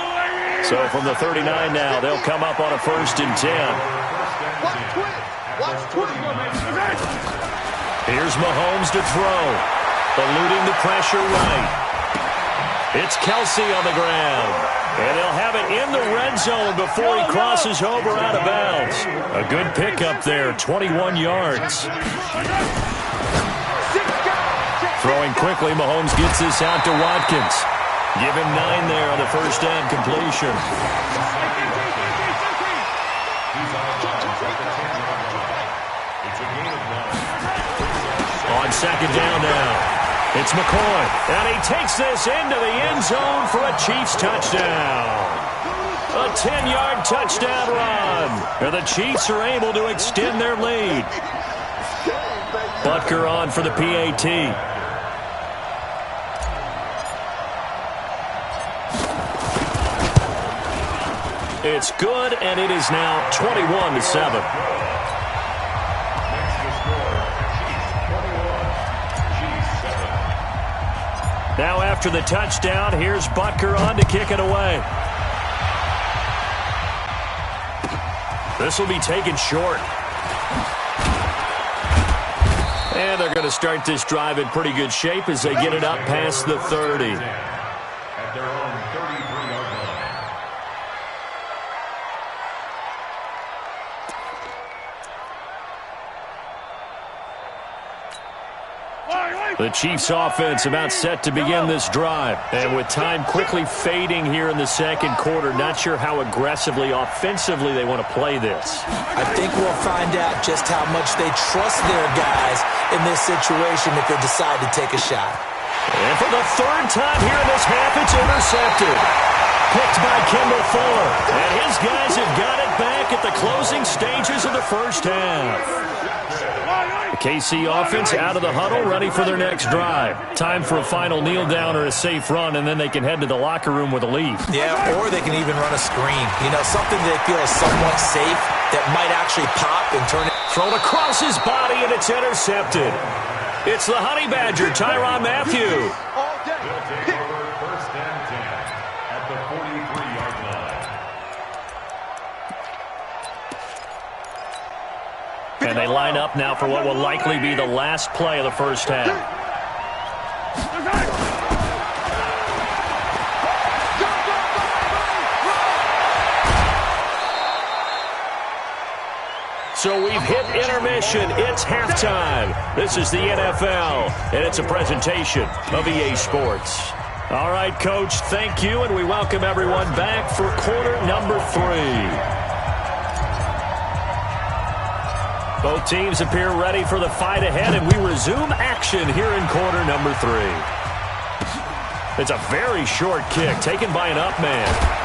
So from the 39 now, they'll come up on a 1st and 10. Here's Mahomes to throw. Eluding the pressure right. It's Kelsey on the ground. And they'll have it in the red zone before he crosses over out of bounds. A good pickup there, 21 yards. Throwing quickly, Mahomes gets this out to Watkins. Give him 9 there on the first down completion. On 2nd down now. It's McCoy, and he takes this into the end zone for a Chiefs touchdown. A 10-yard touchdown run. And the Chiefs are able to extend their lead. Butker on for the PAT. It's good, and it is now 21-7. Now after the touchdown, here's Butker on to kick it away. This will be taken short. And they're going to start this drive in pretty good shape as they get it up past the 30. At their own 33-yard line. The Chiefs offense about set to begin this drive. And with time quickly fading here in the second quarter, not sure how aggressively, offensively they want to play this. I think we'll find out just how much they trust their guys in this situation if they decide to take a shot. And for the 3rd time here in this half, it's intercepted. Picked by Kendall Fuller. And his guys have got it back at the closing stages of the first half. The KC offense out of the huddle, ready for their next drive. Time for a final kneel down or a safe run, and then they can head to the locker room with a lead. Yeah, or they can even run a screen. You know, something they feel is somewhat safe that might actually pop and turn it. Thrown across his body, and it's intercepted. It's the Honey Badger, Tyrann Mathieu. All day. They'll take over 1st and 10 at the 43-yard line. And they line up now for what will likely be the last play of the first half. So we've hit intermission. It's halftime. This is the NFL, and it's a presentation of EA Sports. All right, Coach, thank you, and we welcome everyone back for quarter number 3. Both teams appear ready for the fight ahead, and we resume action here in quarter number 3. It's a very short kick taken by an up man.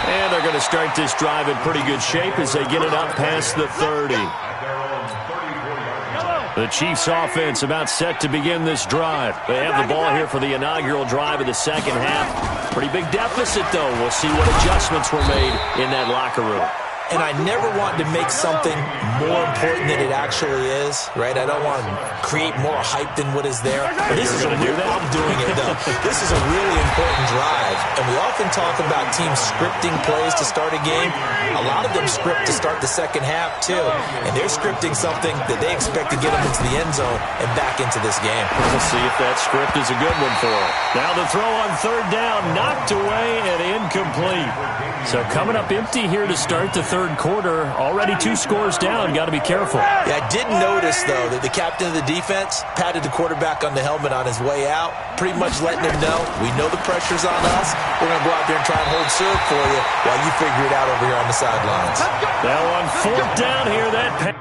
And they're going to start this drive in pretty good shape as they get it up past the 30. The Chiefs offense about set to begin this drive. They have the ball here for the inaugural drive of the second half. Pretty big deficit, though. We'll see what adjustments were made in that locker room. And I never want to make something more important than it actually is, right? I don't want to create more hype than what is there. This is I'm doing it, though. This is a really important drive. And we often talk about teams scripting plays to start a game. A lot of them script to start the second half, too. And they're scripting something that they expect to get them into the end zone and back into this game. We'll see if that script is a good one for them. Now the throw on third down, knocked away and incomplete. So coming up empty here to start the third quarter. Already 2 scores down. Got to be careful. Yeah, I did notice, though, that the captain of the defense patted the quarterback on the helmet on his way out, pretty much letting him know, we know the pressure's on us. We're going to go out there and try and hold serve for you while you figure it out over here on the sidelines. Now on fourth down here, that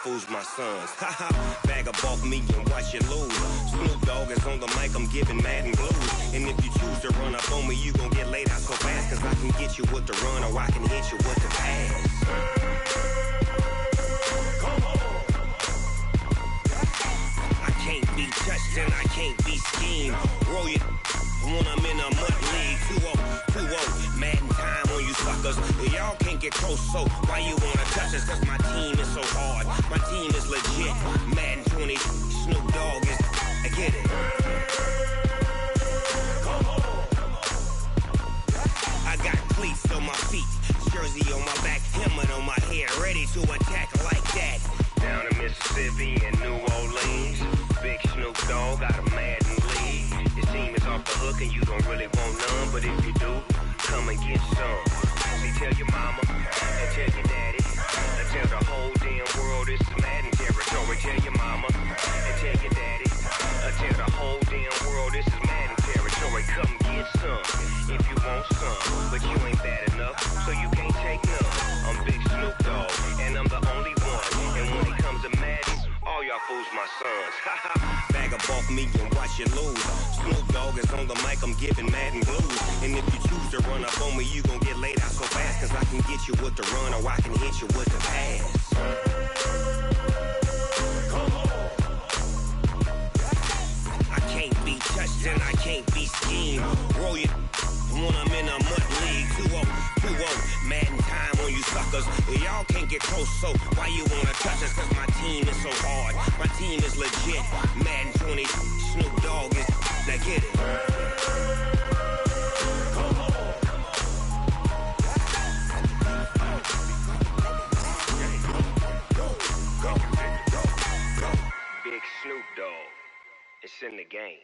fools my sons. Haha, bag of off me and watch you lose. Snoop Dogg is on the mic, I'm giving Madden blues. And if you choose to run up on me, you gon' get laid out so fast. Cause I can get you with the run or I can hit you with the pass. I can't be touched and I can't be schemed. Roll you when I'm in a mud league. 2-0, Madden time on you suckers. Y'all can't get close, so why you wanna touch us? Cause my team is so hard. My team is legit. Madden 20, Snoop Dogg is, I get it. I got cleats on my feet, jersey on my back, helmet on my head, ready to attack like that. Down in Mississippi and New Orleans, big Snoop Dogg got a Madden league. His team is off the hook and you don't really want none, but if you do, come and get some. See, tell your mama and tell your daddy. Tell the whole damn world it's Madden territory. Tell your mama and tell your daddy. Tell the whole damn world this is Madden territory. Come get some if you want some, but you ain't bad enough, so you can't take none. I'm Big Snoop Dogg, and I'm the only one. And when it comes to Madden, all y'all fools my sons. Bag up off me and watch you lose. Snoop Dogg is on the mic, I'm giving Madden blues. And if you choose to run up on me, you gon' get laid out so fast. Cause I can get you with the run or I can hit you with the pass. I can't be touched and I can't be schemed. Roll you when I'm in a mud league. 2-0, Madden time on you suckers. Y'all can't get close, so why you wanna touch us? Cause my team is so hard. My team is legit. Madden 20, Snoop Dogg is, now get it. Big Snoop Dogg, it's in the game.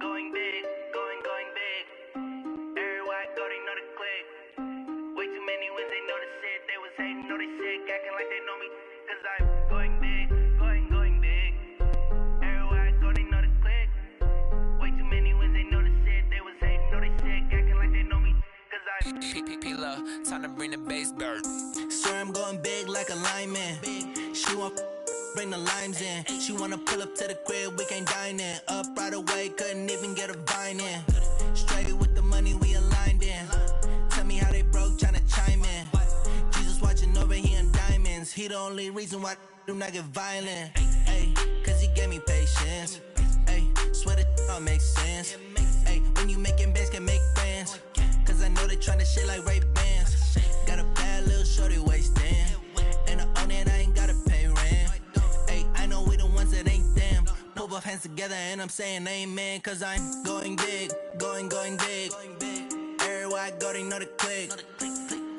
Going big, going big. Everywhere I go, they know the click. Way too many wins, they know the shit. They was hating, know they sick, acting like they know me. Cause I'm going big, going big. Everywhere I Time to bring the bass dirt. Swear I'm going big like a lineman. She want bring the limes in. She wanna pull up to the crib, we can't dine in. Up right away, couldn't even get a vine in. Straight with the money we aligned in. Tell me how they broke, tryna chime in. Jesus watching over, he in diamonds. He the only reason why I do not get violent. Ay, cause he gave me patience. Ay, swear that all makes sense. Ay, when you making bands, can make friends. Cause I know they tryna shit like Ray-Bans. Got a bad little shorty wasting. And I own it, I ain't gotta pay rent. Ay, I know we the ones that ain't them. Pull both hands together and I'm saying amen. Cause I'm going big, going big. Everywhere I go, they know the click.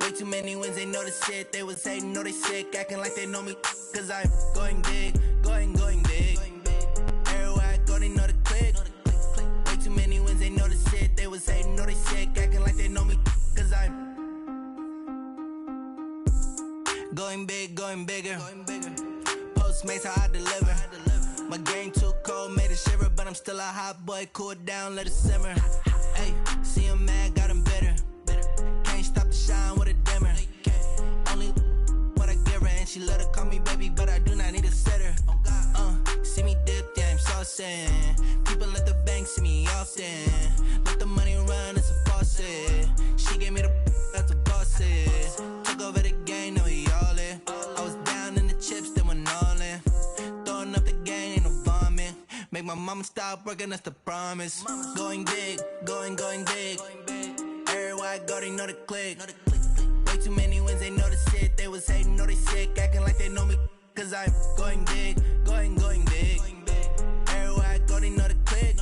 Way too many wins, they know the shit. They was hating, know they sick, acting like they know me. Cause I'm going big, going big. Everywhere I go, they know the click. Way too many wins, they know the shit. They was hating, know they sick, acting like they know me. Cause I'm going big, going bigger. Postmates, how I deliver. My game too cold, made it shiver. But I'm still a hot boy, cool it down, let it simmer. Hey, see him mad, got him bitter. Can't stop the shine with a dimmer. Only what I give her, and she let her call me baby, but I do not need a sitter. See me dip, yeah, I'm saucing. People at the bank see me often. Let the money run, it's a faucet. She gave me the that's a boss is. Took over the game, now we all in. I was down in the chips, they went all in. Throwing up the game, ain't no vomit. Make my mama stop working, that's the promise. Going big, going big. Everywhere I go, they know the click. Way too many wins, they know the shit. They was hating, know they sick, acting like they know me. Cause I'm going big, going big. Everywhere I go, they know the click.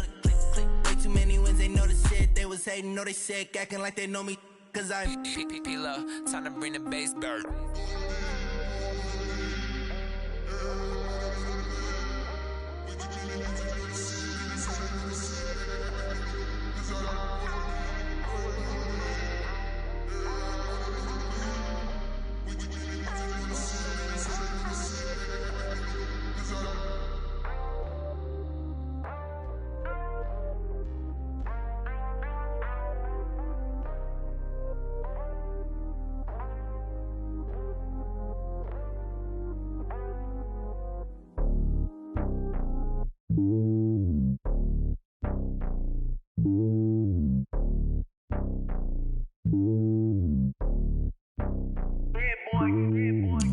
Way too many wins, they know the shit. They was hating, know they sick, acting like they know me. Cause I'm time to bring the bass dirt.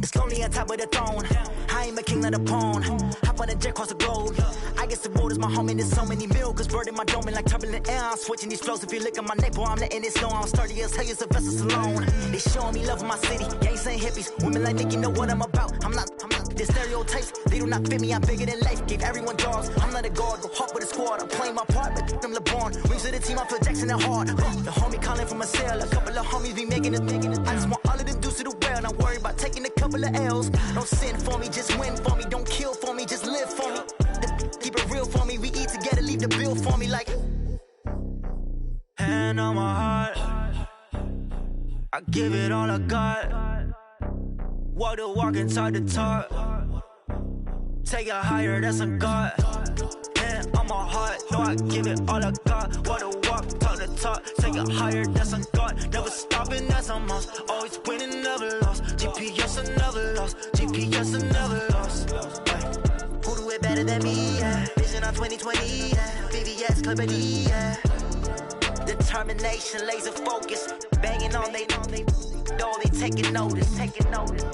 It's lonely on top of the throne. I ain't a king of the pawn. Hop on a jet across the globe. I guess the road is my home and there's so many miracles burning my dome and like turbulent air. I'm switching these flows. If you look at my neck, boy, I'm letting it snow. I'm sturdy as hell, it's a vessel alone. They showing me love in my city. Gangsta and hippies. Women like Nicky know what I'm about. I'm not the stereotypes. They do not fit me. I'm bigger than life. Gave everyone jaws. I'm not a guard. Go hard with a squad. I'm playing my part, but them LeBron. Rings to the team. I feel Jackson and hard. The homie calling from a cell. A couple of homies be making it. I just want all of them dudes to the well. Not worry about taking a couple of L's. Don't sin for me, just win for me. Don't kill for me, just live for me. Keep it real for me. We eat together, leave the bill for me like. Hand on my heart, I give it all I got. Walk the walk and talk the talk. Take it higher, that's a God. Hand on my heart, no, I give it all I got. Walk the walk, talk the talk. Take it higher, that's a God. Never stopping, that's a must. Always winning, never lost. GPS, I never lost. GPS, I never lost. Who do it better than me? Yeah. Vision on 2020. Yeah. VVS, Clippity. Yeah. Determination, laser focus. Banging on they know they taking notice. Taking notice.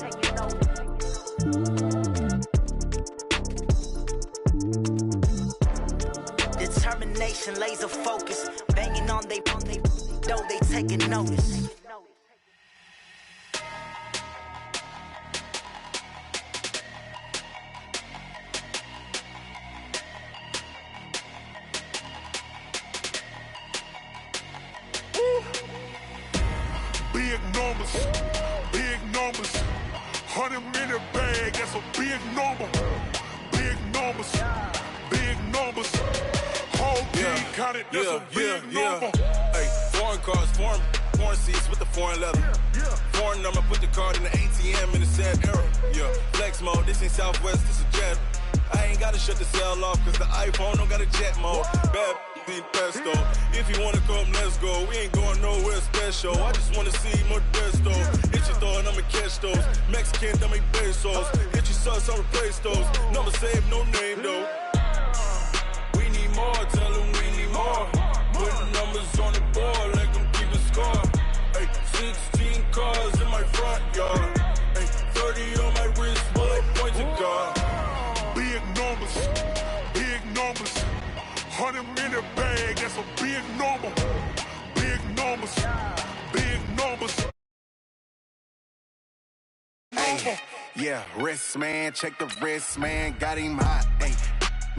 Determination, laser focus. Banging on they know they taking notice. Big numbers, 100 minute bag, that's a big number. Big numbers, whole team counted, that's a big number. Hey, foreign cars, foreign seats with the foreign leather. Foreign number, put the card in the ATM in the sad era. Yeah, flex mode, this ain't Southwest, this is jet. I ain't gotta shut the cell off, cause the iPhone don't got a jet mode. Bad pesto, if you wanna come, let's go. We ain't going nowhere special. cash show. I just wanna see more desto. Hit you throwing, I'ma catch those. Mexican, dame pesos. Hit you sus, I'll replace those. Number save, no name though. We need more, tell them we need more. Putting numbers on the board, let them keep the score. Ay, 16 cars in my front yard. Ay, 30 on my wrist, bullet pointed guard. Big numbers, big numbers. 100 in the bag, that's a big number. Big numbers, big numbers. Hey, yeah, wrist man, check the wrist man, got him hot. Hey,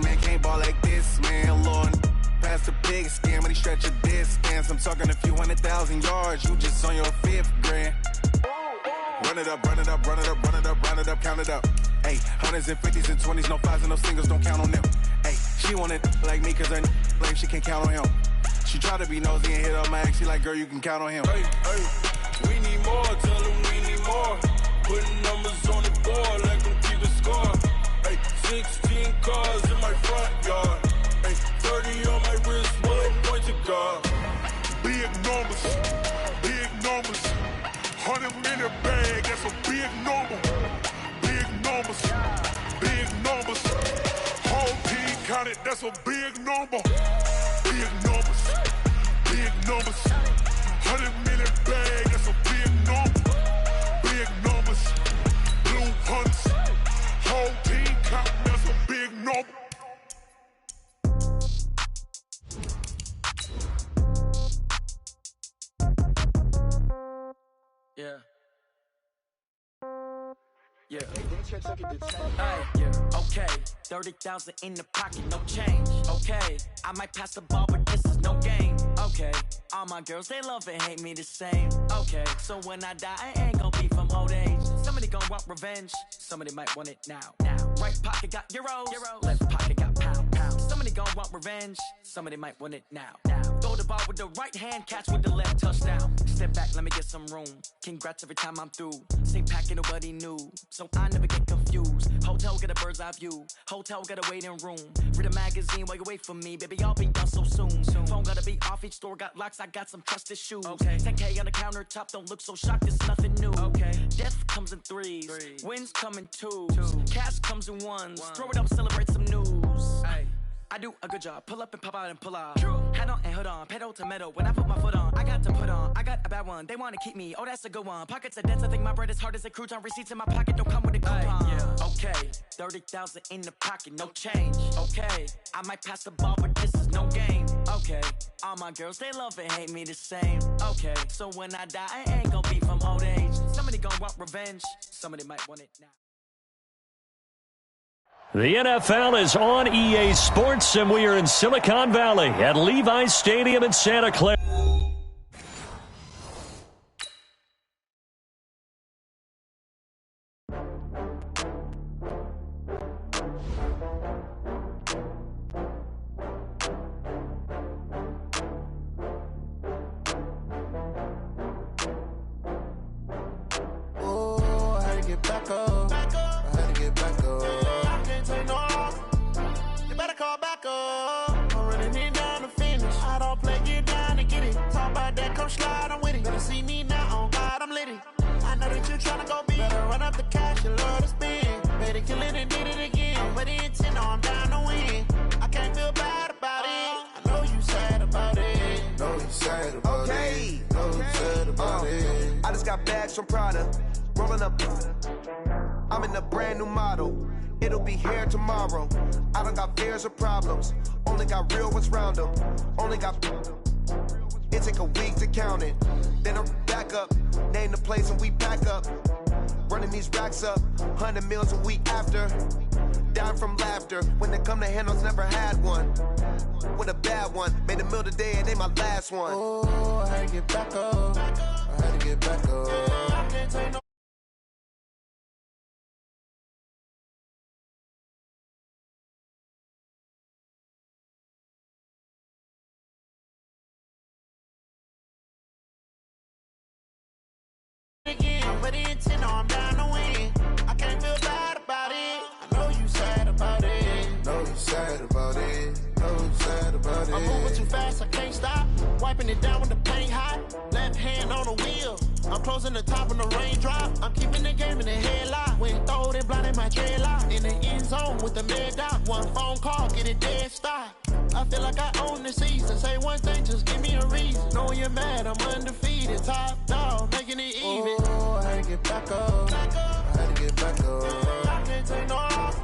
man can't ball like this, man. Lord, past the big skin, but he stretch a distance. I'm talking a few 100,000 yards, you just on your 5th grand. Run it up, run it up, run it up, run it up, run it up, count it up. Hey, 100s and 50s and 20s, no 5s and no singles, don't count on them. Hey, she want it like me, cause her like she can't count on him. She try to be nosy and hit up my ex, she like, girl, you can count on him. Hey, hey, we need more, tell them we need more. Putting numbers on the board, let them keep the score. Hey, 16 cars in my front yard. Hey, 30 on my wrist, bullet pointed guard. Big numbers, big numbers. 100 in the bag, that's a big number. Big numbers, big numbers. Whole team counted, that's a big number. Big numbers, big numbers. 100 in the bag, that's a big number. Big numbers, blue hunts. Whole team counting, that's a big number. Yeah. Yeah. Yeah. Okay. 30,000 in the pocket, no change. Okay. I might pass the ball, but this is no game. Okay. All my girls, they love and hate me the same. Okay. So when I die, I ain't gon' be from old age. Somebody gon' want revenge. Somebody might want it now. Right pocket got euros. Left pocket got pounds. Somebody gon' want revenge. Somebody might want it now. Throw the ball with the right hand, catch with the left, touchdown. Step back, let me get some room. Congrats every time I'm through. Same packet, nobody knew, so I never get confused. Hotel got a bird's eye view. Hotel got a waiting room. Read a magazine while you wait for me, baby. I'll be done so soon. Phone gotta be off. Each store got locks. I got some trusted shoes. 10K on the countertop. Don't look so shocked. It's nothing new. Death comes in threes. Wins come in twos. Cash comes in ones. Throw it up, celebrate some news. I do a good job. Pull up and pop out and pull out. Head on and hood on. Pedal to metal. When I put my foot on, I got to put on. I got a bad one. They want to keep me. Oh, that's a good one. Pockets are dense. I think my bread is hard as a crouton. Receipts in my pocket don't come with a coupon. Okay. 30,000 in the pocket. No change. Okay. I might pass the ball, but this is no game. Okay. All my girls, they love and hate me the same. Okay. So when I die, I ain't gonna be from old age. Somebody gonna want revenge. Somebody might want it now. The NFL is on EA Sports, and we are in Silicon Valley at Levi's Stadium in Santa Clara. Oh, I had to get back up. I had to get back up. Slide, I'm with it. Better see me now, on God, I'm litty. I know that you tryna go big. Better run up the cash, you love to spend. Better kill it and did it again. I'm ready and 10, no, I'm down to win. I can't feel bad about it. I know you sad about it. Know you sad about it. Know you sad about it. I just got bags from Prada. Rolling up. I'm in a brand new model. It'll be here tomorrow. I don't got fears or problems. Only got real ones round them. Only got. It take a week to count it. Then I'm back up. Name the place and we pack up. Running these racks up. 100 meals a week after. Down from laughter. When they come to handles, never had one. With a bad one. Made a meal today and they my last one. Oh, I had to get back up. I had to get back up. I can't take no. I'm ready and 10, no, I'm down to win. I can't feel bad about it. I know you sad about it. Know you sad about it. Know you sad about it. I'm moving too fast, I can't stop. Wiping it down with the paint hot. Left hand on the wheel. I'm closing the top of the raindrop. I'm keeping the game in the headlock. When throwed and blinded my dreadlock. In the end zone with the mad dot. One phone call, get it dead stop. I feel like I own the season. Say one thing, just give me a reason. Knowing you're mad, I'm undefeated. Top dog, making it even. Oh, I had to get back up. I had to get back up. I can't take no off.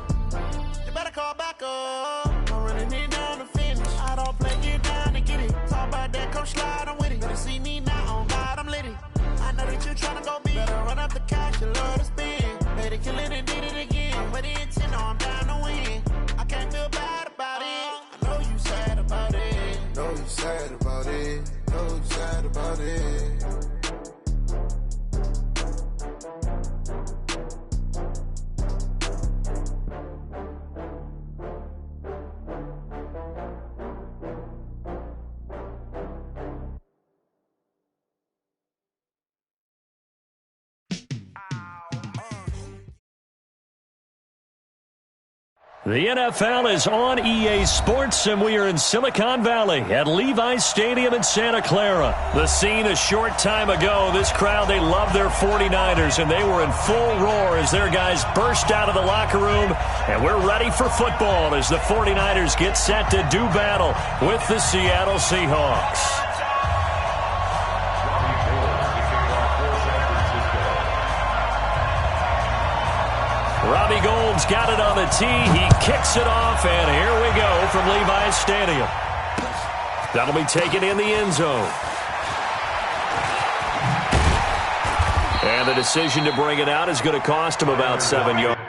You better call back up. I'm running it down to finish. I don't play, get down to get it. Talk about that, come slide, I'm with it. Better see me now, on God, I'm lit it. I know that you tryna go big. Better run up the cash, you love to spend. Better kill it and did it again. I'm ready and 10, I'm down to win. I can't feel bad about it. I know you sad about it. Know you sad about it. Know you sad about it. The NFL is on EA Sports, and we are in Silicon Valley at Levi's Stadium in Santa Clara. The scene a short time ago, this crowd, they love their 49ers, and they were in full roar as their guys burst out of the locker room, and we're ready for football as the 49ers get set to do battle with the Seattle Seahawks. Robbie Gould's got it on the tee. He kicks it off, and here we go from Levi's Stadium. That'll be taken in the end zone. And the decision to bring it out is going to cost him about 7 yards.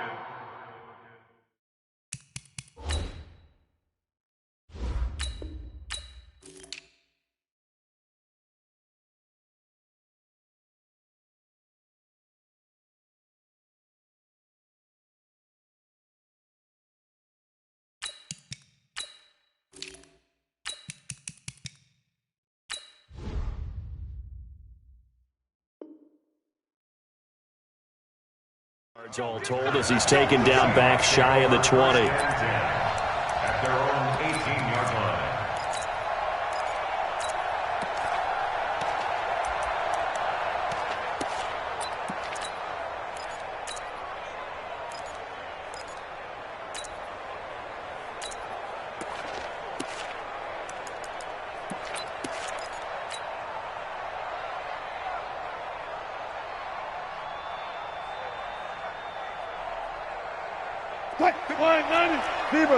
All told as he's taken down back shy of the 20. At their own 18-yard line.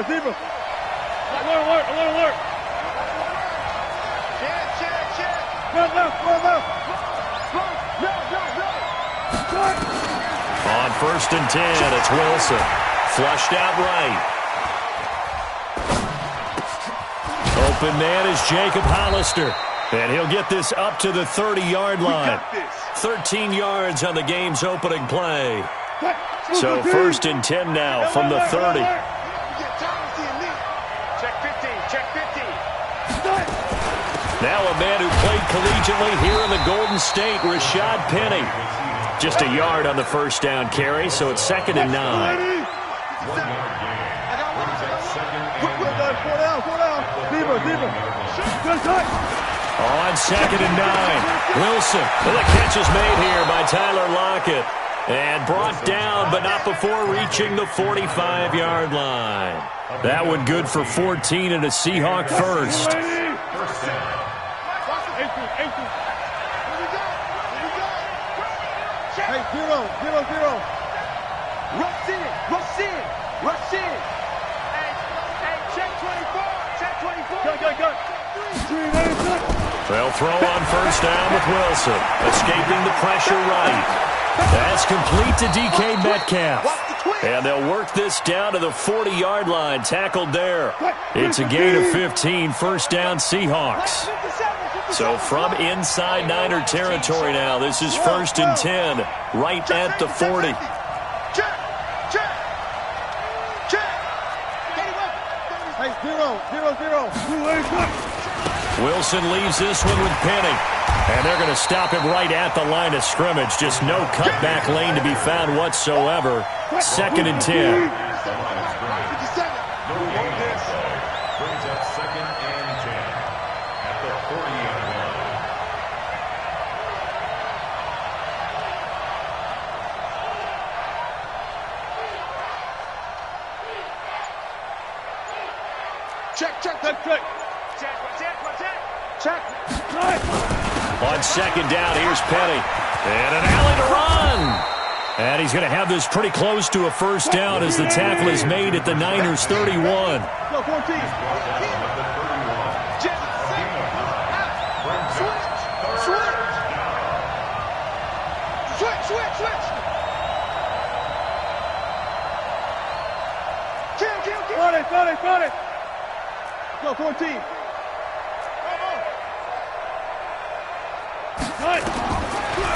Zebra. Alert. Check. Run left. On 1st and 10, it's Wilson. Flushed out right. Open man is Jacob Hollister. And he'll get this up to the 30-yard line. 13 yards on the game's opening play. So 1st and 10 now from the 30. Check 50. Now a man who played collegiately here in the Golden State, Rashad Penny. Just a yard on the first down carry, so it's 2nd and 9. 1 yard gain. Brings up 2nd and 4 down. Zebra. On 2nd and 9. Wilson. Well, the catch is made here by Tyler Lockett. And brought down, but not before reaching the 45-yard line. That one good for 14 and a Seahawk first. First down. 0. Rush in. Hey, check 24. They'll throw on first down with Wilson. Escaping the pressure right. That's complete to DK Metcalf. And they'll work this down to the 40-yard line. Tackled there. It's a gain of 15. First down Seahawks. So from inside Niner territory now, this is 1st and 10. Right at the 40. Wilson leaves this one with Penny. And they're going to stop him right at the line of scrimmage. Just no cutback lane to be found whatsoever. 2nd and 10. Brings up 2nd and 10 at the 40-yard line. Check. On second down, here's Petty. And an alley to run. And he's going to have this pretty close to a first down as the tackle is made at the Niners' 31. Go, 14. Switch. Got it. Go, 14.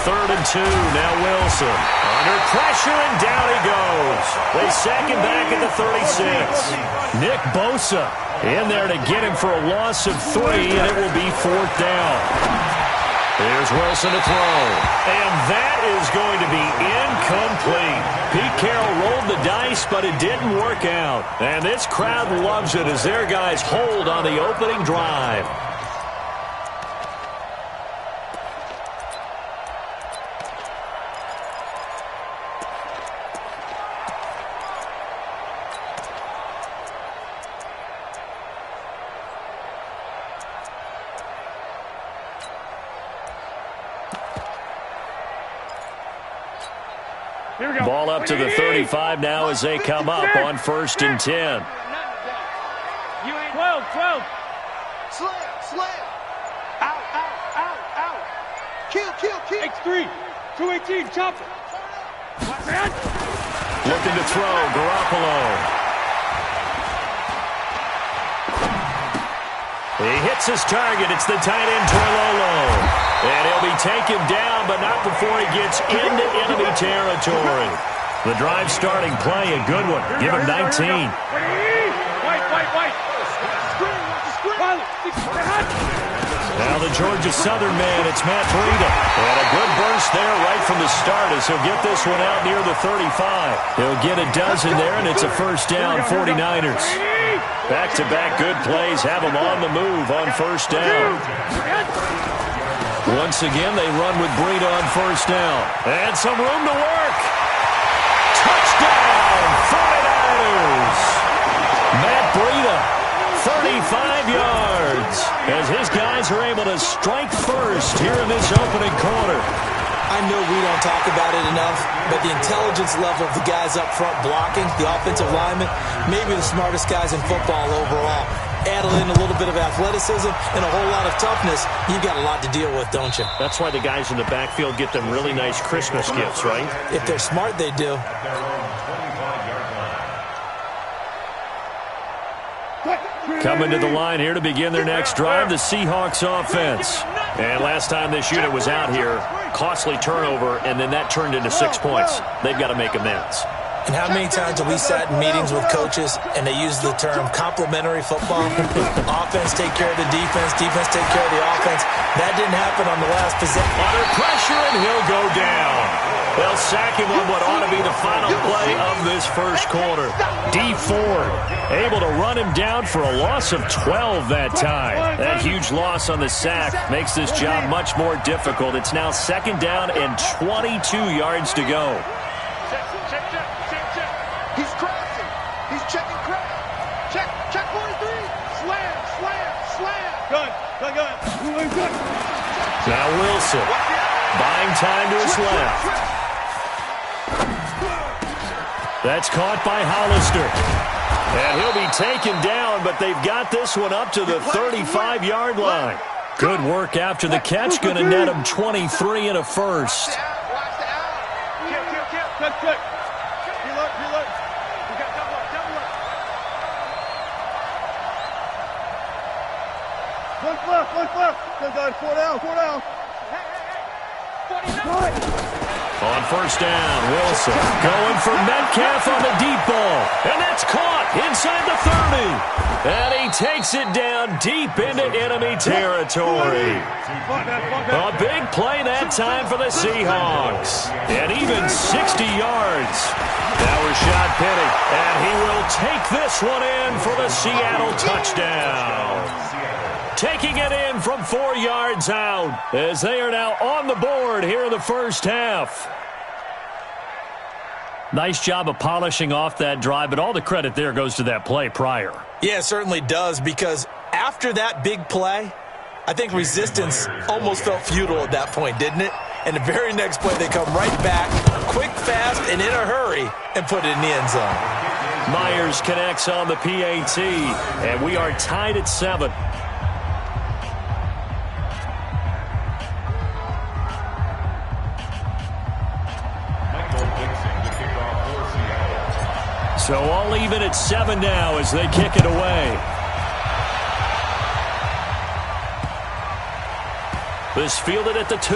Third and 2, now Wilson. Under pressure, and down he goes. They sack him back at the 36. Nick Bosa in there to get him for a loss of 3, and it will be fourth down. Here's Wilson to throw. And that is going to be incomplete. Pete Carroll rolled the dice, but it didn't work out. And this crowd loves it as their guys hold on the opening drive. Ball up to the 35 now as they come up on 1st and 10. 12. Slam. Out. Kill. X3. 218, chop it. Looking to throw, Garoppolo. He hits his target. It's the tight end, Torlolo. And he'll be taken down, but not before he gets into enemy territory. The drive starting play, a good one. Give him 19. White. Now the Georgia Southern man, it's Matt Breida. And a good burst there right from the start as he'll get this one out near the 35. He'll get a dozen there, and it's a first down, 49ers. Back-to-back good plays have them on the move on first down. Once again, they run with Breida on first down. And some room to work. Touchdown, 49ers. Matt Breida, 35 yards, as his guys are able to strike first here in this opening quarter. I know we don't talk about it enough, but the intelligence level of the guys up front blocking, the offensive linemen, maybe the smartest guys in football overall. Add in a little bit of athleticism and a whole lot of toughness, you've got a lot to deal with, don't you? That's why the guys in the backfield get them really nice Christmas gifts, right? If they're smart, they do. Coming to the line here to begin their next drive, the Seahawks offense. And last time this unit was out here, costly turnover, and then that turned into 6 points. They've got to make amends. And how many times have we sat in meetings with coaches and they use the term complementary football? Offense take care of the defense, defense take care of the offense. That didn't happen on the last possession. Under pressure, and he'll go down. They'll sack him on what ought to be the final play of this first quarter. D Ford able to run him down for a loss of 12 that time. That huge loss on the sack makes this job much more difficult. It's now second down and 22 yards to go. He's crossing. He's checking crack. Check 43. Slam. Gun. Now Wilson buying time to his left. That's caught by Hollister. And he'll be taken down, but they've got this one up to the 35-yard line. Good work after the catch. Going to net him 23 and a first. Kill. Look left. Good guys, 4 down. On first down, Wilson going for Metcalf on the deep ball. And that's caught inside the 30. And he takes it down deep into enemy territory. A big play that time for the Seahawks. And even 60 yards. Now Rashad Penny. And he will take this one in for the Seattle touchdown. Taking it in from 4 yards out as they are now on the board here in the first half. Nice job of polishing off that drive, but all the credit there goes to that play prior. Yeah, it certainly does, because after that big play, I think resistance almost felt futile at that point, didn't it? And the very next play, they come right back, quick, fast, and in a hurry, and put it in the end zone. Myers connects on the PAT, and we are tied at 7. So all even at 7 now as they kick it away. This fielded at the 2.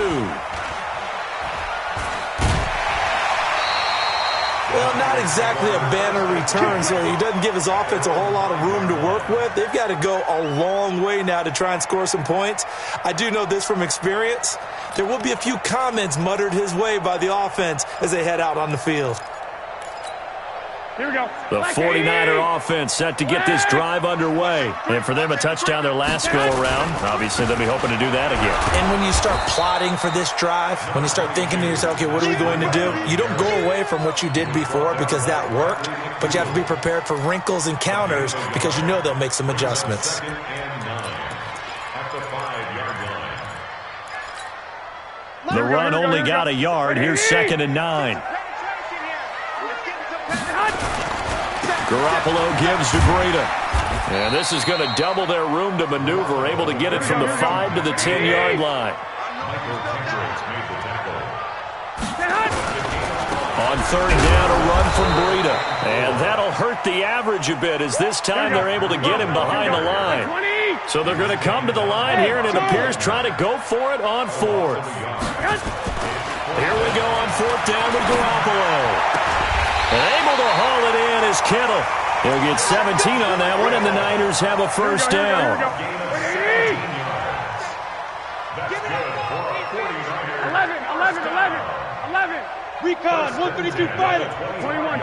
Well, not exactly a banner return, so he doesn't give his offense a whole lot of room to work with. They've got to go a long way now to try and score some points. I do know this from experience. There will be a few comments muttered his way by the offense as they head out on the field. Here we go. The 49er offense set to get this drive underway. And for them, a touchdown their last go-around. Obviously, they'll be hoping to do that again. And when you start plotting for this drive, when you start thinking to yourself, okay, what are we going to do? You don't go away from what you did before because that worked, but you have to be prepared for wrinkles and counters because you know they'll make some adjustments. The run only got a yard. Here's 2nd and 9. Garoppolo gives to Breida. And this is going to double their room to maneuver, able to get it from the 5 to the 10-yard line. On 3rd down, a run from Breida. And that'll hurt the average a bit as this time they're able to get him behind the line. So they're going to come to the line here, and it appears trying to go for it on 4th. Here we go on 4th down with Garoppolo. And able to haul it in is Kittle. He'll get 17 on that one, and the Niners have a first down. 11. Recon, 152 fighter. 21.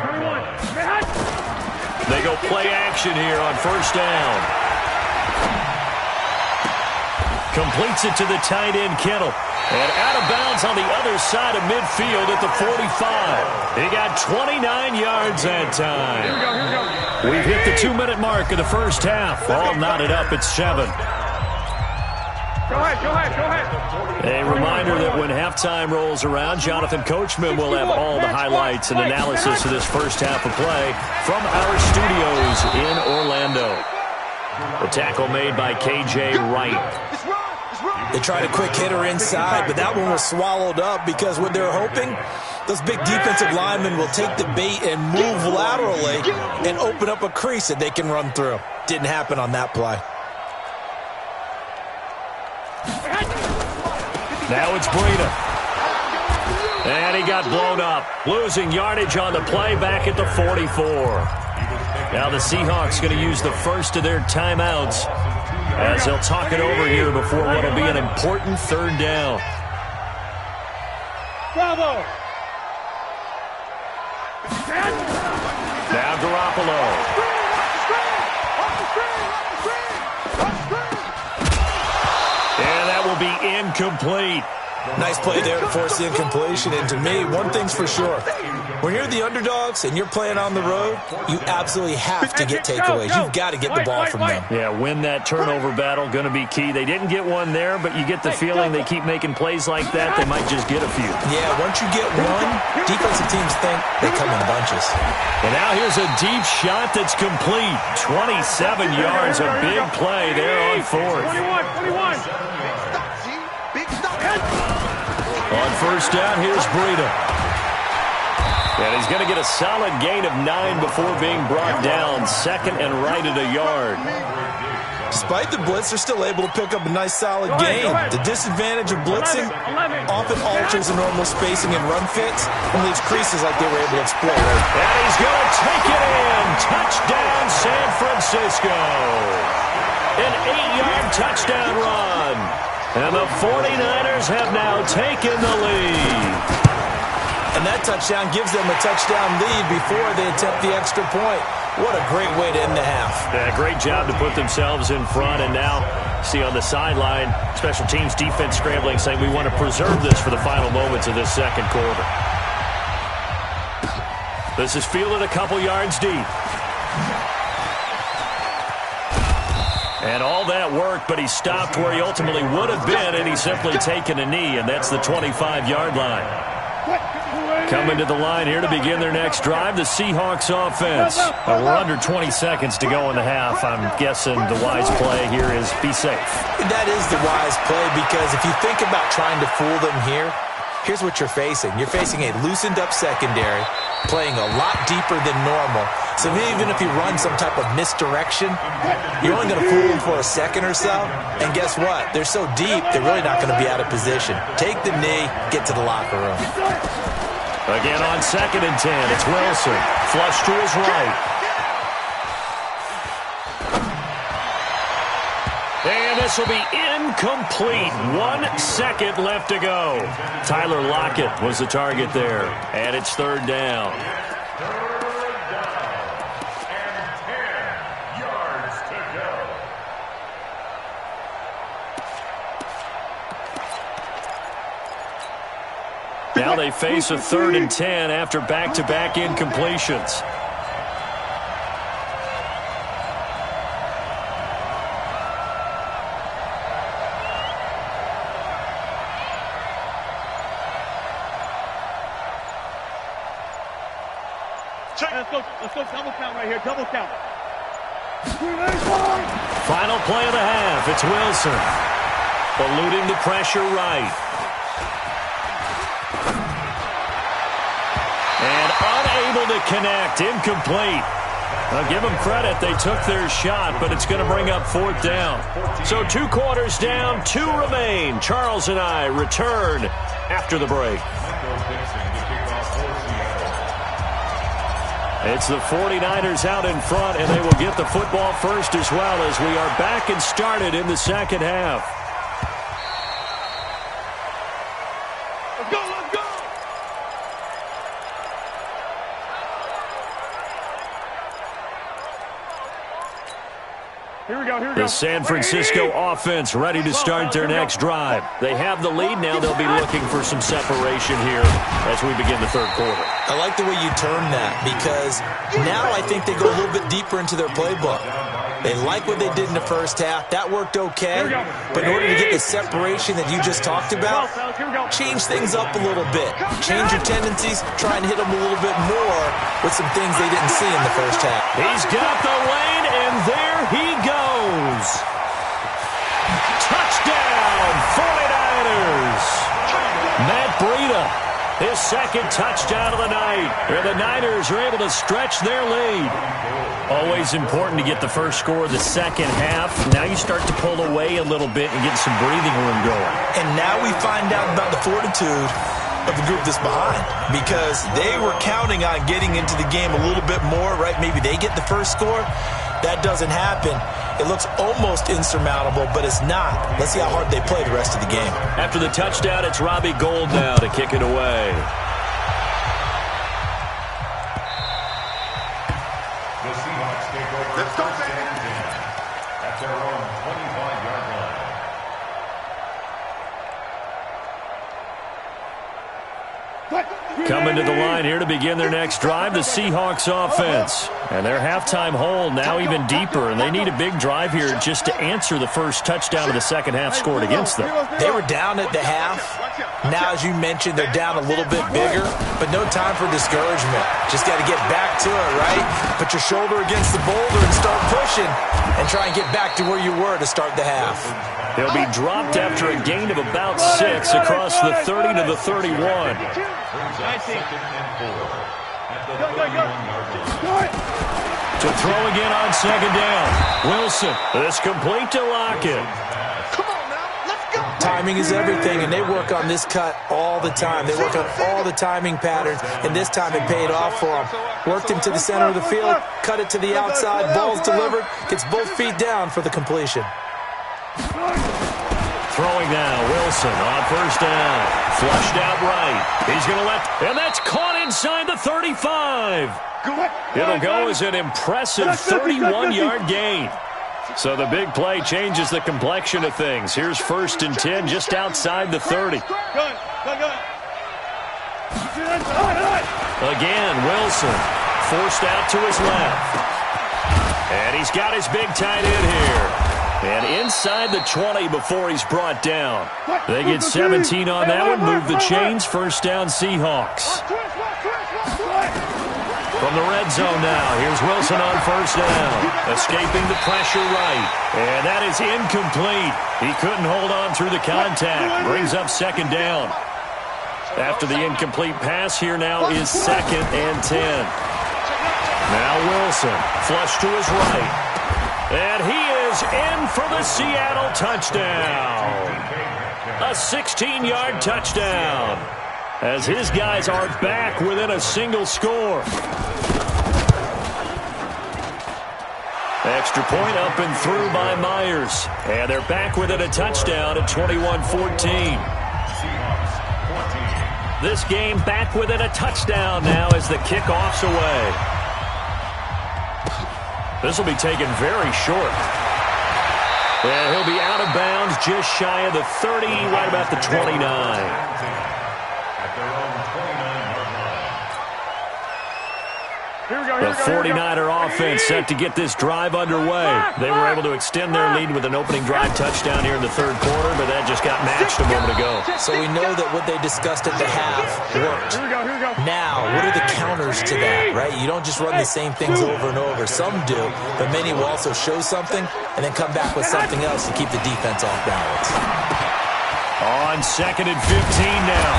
They go play action here on 1st down. Completes it to the tight end, Kittle. And out of bounds on the other side of midfield at the 45. He got 29 yards that time. Here we go. We've hit the 2-minute mark of the first half. All knotted up at 7. Go ahead. A reminder that when halftime rolls around, Jonathan Coachman will have all the highlights and analysis of this first half of play from our studios in Orlando. The tackle made by K.J. Wright. They tried a quick hitter inside, but that one was swallowed up because what they're hoping, those big defensive linemen will take the bait and move laterally and open up a crease that they can run through. Didn't happen on that play. Now it's Breida. And he got blown up. Losing yardage on the play back at the 44. Now the Seahawks going to use the first of their timeouts as they'll talk it over here before what will be an important 3rd down. Bravo! Now Garoppolo. And that will be incomplete. Nice play there to force the incompletion. And to me, one thing's for sure. When you're the underdogs and you're playing on the road, you absolutely have to get takeaways. You've got to get the ball from them. Yeah, win that turnover battle, going to be key. They didn't get one there, but you get the feeling they keep making plays like that, they might just get a few. Yeah, once you get one, defensive teams think they come in bunches. And now here's a deep shot that's complete. 27 yards, a big play there on 4th. 21. On 1st down, here's Breida. And he's going to get a solid gain of 9 before being brought down. 2nd and right at a yard. Despite the blitz, they're still able to pick up a nice solid gain. The disadvantage of blitzing often alters the normal spacing and run fits and leaves creases like they were able to exploit. And he's going to take it in. Touchdown, San Francisco. An 8-yard touchdown run. And the 49ers have now taken the lead. And that touchdown gives them a touchdown lead before they attempt the extra point. What a great way to end the half. Yeah, great job to put themselves in front. And now, see on the sideline, special teams defense scrambling, saying we want to preserve this for the final moments of this 2nd quarter. This is fielded a couple yards deep. And all that work, but he stopped where he ultimately would have been, and he's simply taken a knee, and that's the 25-yard line. Coming to the line here to begin their next drive, the Seahawks offense. We're under 20 seconds to go in the half. I'm guessing the wise play here is be safe. That is the wise play, because if you think about trying to fool them here, here's what you're facing. You're facing a loosened-up secondary, playing a lot deeper than normal. So even if you run some type of misdirection, you're only going to fool them for a second or so. And guess what? They're so deep, they're really not going to be out of position. Take the knee, get to the locker room. Again on 2nd and 10, it's Wilson. Flush to his right. And this will be incomplete. 1 second left to go. Tyler Lockett was the target there. And it's 3rd down. Now they face a 3rd and 10 after back-to-back incompletions. Let's go double count right here, double count. Final play of the half, it's Wilson. Eluding the pressure right. And unable to connect, incomplete. I'll give them credit, they took their shot, but it's going to bring up 4th down. So 2 quarters down, 2 remain. Charles and I return after the break. It's the 49ers out in front, and they will get the football first as well as we are back and started in the second half. Let's go, let's go! Here we go, here we go. The San Francisco offense ready to start their next drive. They have the lead now. They'll be looking for some separation here as we begin the 3rd quarter. I like the way you term that, because now I think they go a little bit deeper into their playbook. They like what they did in the first half. That worked okay. But in order to get the separation that you just talked about, change things up a little bit. Change your tendencies. Try and hit them a little bit more with some things they didn't see in the first half. He's got the lane, and there he goes. Touchdown, 49ers. Matt Breida, his 2nd touchdown of the night. Where the Niners are able to stretch their lead. Always important to get the first score of the second half. Now you start to pull away a little bit and get some breathing room going. And now we find out about the fortitude of the group that's behind, because they were counting on getting into the game a little bit more, right? Maybe they get the first score. That doesn't happen. It looks almost insurmountable, but it's not. Let's see how hard they play the rest of the game. After the touchdown, it's Robbie Gould now to kick it away. The Seahawks take over. Let's go, baby. At their own 25-yard line. Coming to the line here to begin their next drive, the Seahawks offense. And their halftime hole now even deeper, and they need a big drive here just to answer the first touchdown of the second half scored against them. They were down at the half. Now, as you mentioned, they're down a little bit bigger, but no time for discouragement. Just got to get back to it, right? Put your shoulder against the boulder and start pushing, and try and get back to where you were to start the half. They'll be dropped after a gain of about 6 across the 30 to the 31. To throw again on 2nd down. Wilson, this complete to Lockett. Timing is everything, and they work on this cut all the time. They work on all the timing patterns, and this time it paid off for them. Worked him to the center of the field, cut it to the outside, ball's delivered, gets both feet down for the completion. Throwing now, Wilson on 1st down. Flushed out right. He's going to and that's caught inside the 35. It'll go as an impressive 31-yard gain. So the big play changes the complexion of things. Here's 1st and 10 just outside the 30. Again, Wilson forced out to his left. And he's got his big tight end here. And inside the 20 before he's brought down. They get 17 on that one, move the chains, first down Seahawks. From the red zone now, here's Wilson on first down. Escaping the pressure right. And that is incomplete. He couldn't hold on through the contact. Brings up second down. After the incomplete pass, here now is 2nd and 10. Now Wilson, flush to his right. And he is in for the Seattle touchdown. A 16-yard touchdown. As his guys are back within a single score. Extra point up and through by Myers. And they're back within a touchdown at 21-14. This game back within a touchdown now as the kickoff's away. This will be taken very short. And he'll be out of bounds just shy of the 30, right about the 29. The 49er offense set to get this drive underway. They were able to extend their lead with an opening drive touchdown here in the third quarter, but that just got matched a moment ago. So we know that what they discussed at the half worked. Now, what are the counters to that, right? You don't just run the same things over and over. Some do, but many will also show something and then come back with something else to keep the defense off balance. On 2nd and 15 now,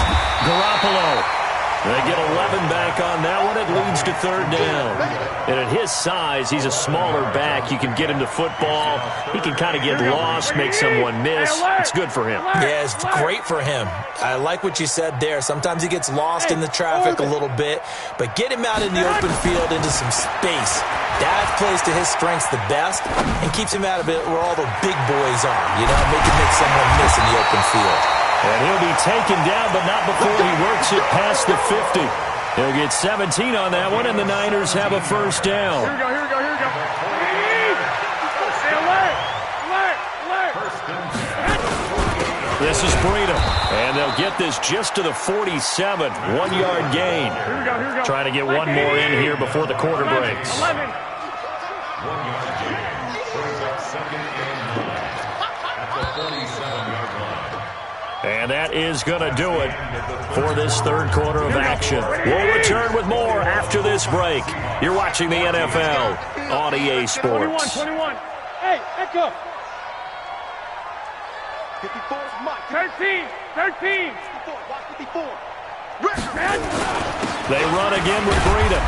Garoppolo. They get 11 back on that one. It leads to third down. And at his size, he's a smaller back. You can get him to football. He can kind of get lost, make someone miss. It's good for him. Yeah, it's great for him. I like what you said there. Sometimes he gets lost in the traffic a little bit, but get him out in the open field into some space. That plays to his strengths the best and keeps him out of it where all the big boys are, you know, make someone miss in the open field. And he'll be taken down, but not before he works it past the 50. He'll get 17 on that one, and the Niners have a first down. Here we go, here we go, here we go. Stay alert, alert, alert. This is Breida, and they'll get this just to the 47, 1-yard gain. Here we go, here we go. Trying to get one more in here before the quarter breaks. 11. 1-yard gain. Brings up 2nd and 9 at the 47-yard line. And that is going to do it for this third quarter of action. We'll return with more after this break. You're watching the NFL on EA Sports. 21. Hey, Echo. 54 is Mike. 13. 13. 54. Watch 54. They run again with Breida.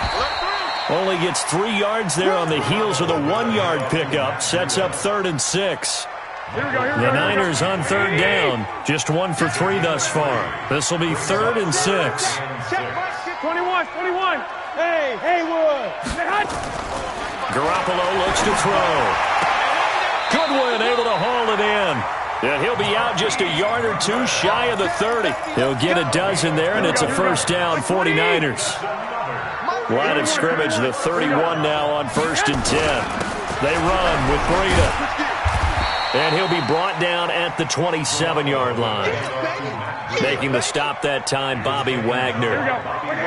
Only gets 3 yards there on the heels of the 1-yard pickup. Sets up 3rd and 6. The Niners on third down, just 1 for 3 thus far. This will be 3rd and 6. 21, 21. Hey, Haywood. Garoppolo looks to throw. Goodwin able to haul it in. Yeah, he'll be out just a yard or two shy of the 30. He'll get a dozen there, and it's a first down, 49ers. Line of scrimmage, the 31 now on 1st and 10. They run with Breida. And he'll be brought down at the 27-yard line. Making the stop that time, Bobby Wagner.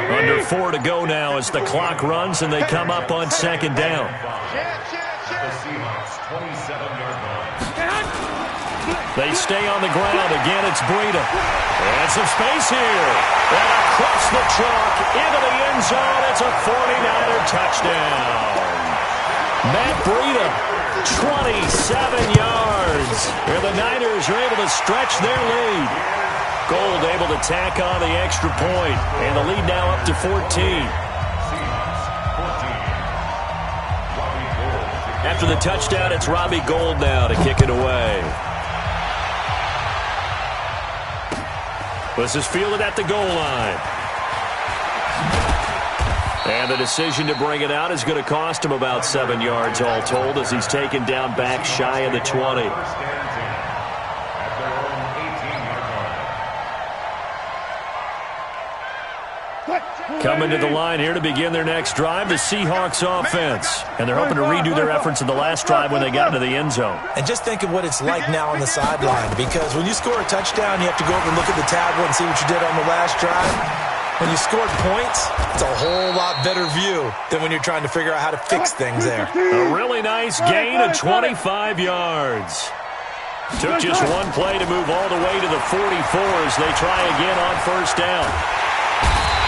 Under 4 to go now as the clock runs and they come up on 2nd down. The Seahawks 27-yard line. They stay on the ground. Again, it's Breida. And some space here. And across the chalk into the end zone. It's a 49er touchdown. Matt Breida, 27 yards. And the Niners are able to stretch their lead. Gold able to tack on the extra point. And the lead now up to 14. After the touchdown, it's Robbie Gould now to kick it away. This is fielded at the goal line. And the decision to bring it out is going to cost him about 7 yards all told as he's taken down back shy of the 20. Coming to the line here to begin their next drive, the Seahawks offense. And they're hoping to redo their efforts in the last drive when they got into the end zone. And just think of what it's like now on the sideline, because when you score a touchdown, you have to go over and look at the tablet and see what you did on the last drive. When you scored points, it's a whole lot better view than when you're trying to figure out how to fix things there. A really nice gain of 25 yards. Took just one play to move all the way to the 44 as they try again on first down.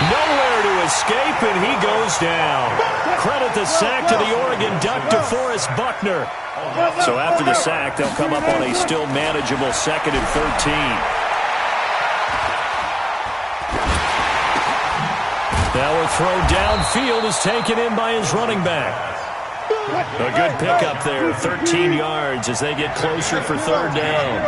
Nowhere to escape, and he goes down. Credit the sack to the Oregon Duck, DeForest Buckner. So after the sack, they'll come up on a still manageable 2nd and 13. Now a throw downfield is taken in by his running back. A good pickup there, 13 yards as they get closer for 3rd down.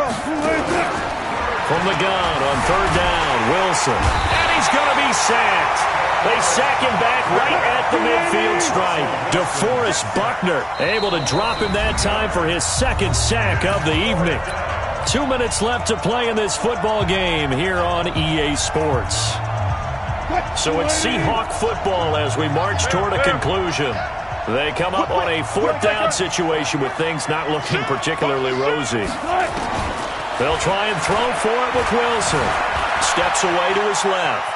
From the gun on 3rd down, Wilson. And he's going to be sacked. They sack him back right at the midfield stripe. DeForest Buckner able to drop him that time for his 2nd sack of the evening. 2 minutes left to play in this football game here on EA Sports. So it's Seahawk football as we march toward a conclusion. They come up on a 4th down situation with things not looking particularly rosy. They'll try and throw for it with Wilson. Steps away to his left.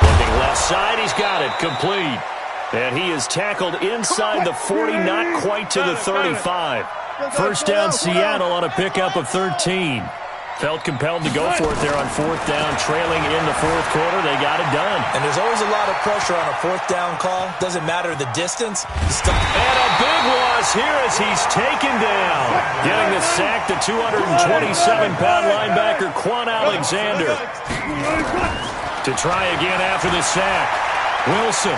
Looking left side, he's got it, complete. And he is tackled inside the 40, not quite to the 35. First down, Seattle on a pickup of 13. Felt compelled to go for it there on 4th down, trailing in the 4th quarter. They got it done. And there's always a lot of pressure on a 4th down call. Doesn't matter the distance. And a big loss here as he's taken down. Getting the sack, the 227-pound linebacker, Quan Alexander. To try again after the sack. Wilson.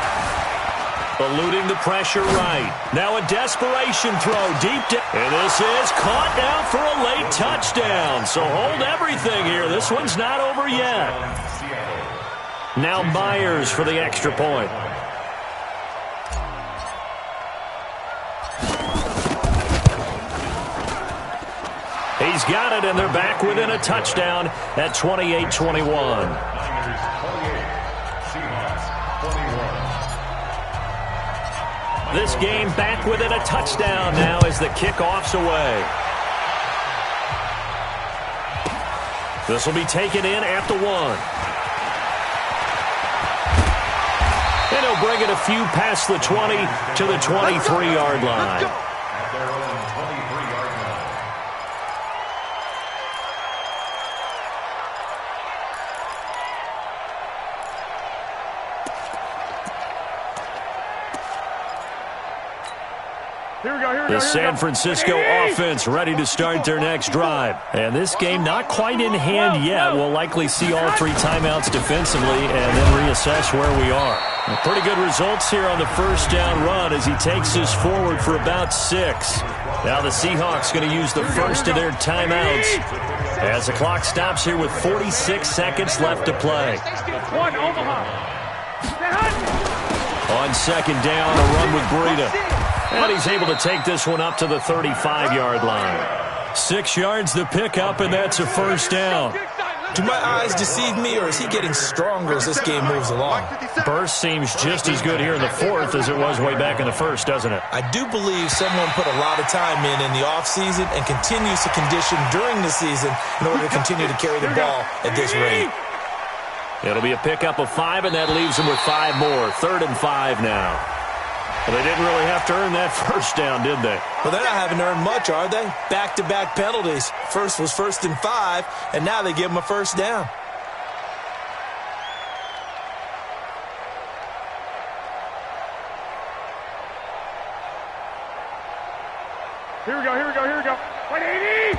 Eluding the pressure right. Now a desperation throw deep down. And this is caught now for a late touchdown. So hold everything here. This one's not over yet. Now Myers for the extra point. He's got it, and they're back within a touchdown at 28-21. This game back within a touchdown now as the kickoff's away. This will be taken in at the 1. And he'll bring it a few past the 20 to the 23-yard line. The San Francisco offense ready to start their next drive. And this game not quite in hand yet. We'll likely see all 3 timeouts defensively and then reassess where we are. Pretty good results here on the first down run as he takes us forward for about 6. Now the Seahawks going to use the first of their timeouts as the clock stops here with 46 seconds left to play. On second down, a run with Breida. And he's able to take this one up to the 35-yard line. 6 yards the pickup, and that's a first down. Do my eyes deceive me, or is he getting stronger as this game moves along? Burst seems just as good here in the 4th as it was way back in the 1st, doesn't it? I do believe someone put a lot of time in the offseason and continues to condition during the season in order to continue to carry the ball at this rate. It'll be a pickup of 5, and that leaves them with 5 more. 3rd and 5 now. Well, they didn't really have to earn that first down, did they? Well, they're not having to earn much, are they? Back-to-back penalties. First was 1st and 5, and now they give them a first down. Here we go, here we go, here we go. 180!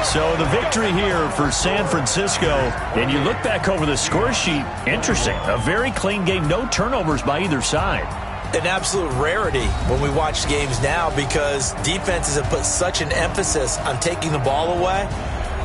So the victory here for San Francisco, and you look back over the score sheet, interesting. A very clean game, no turnovers by either side. An absolute rarity when we watch games now because defenses have put such an emphasis on taking the ball away.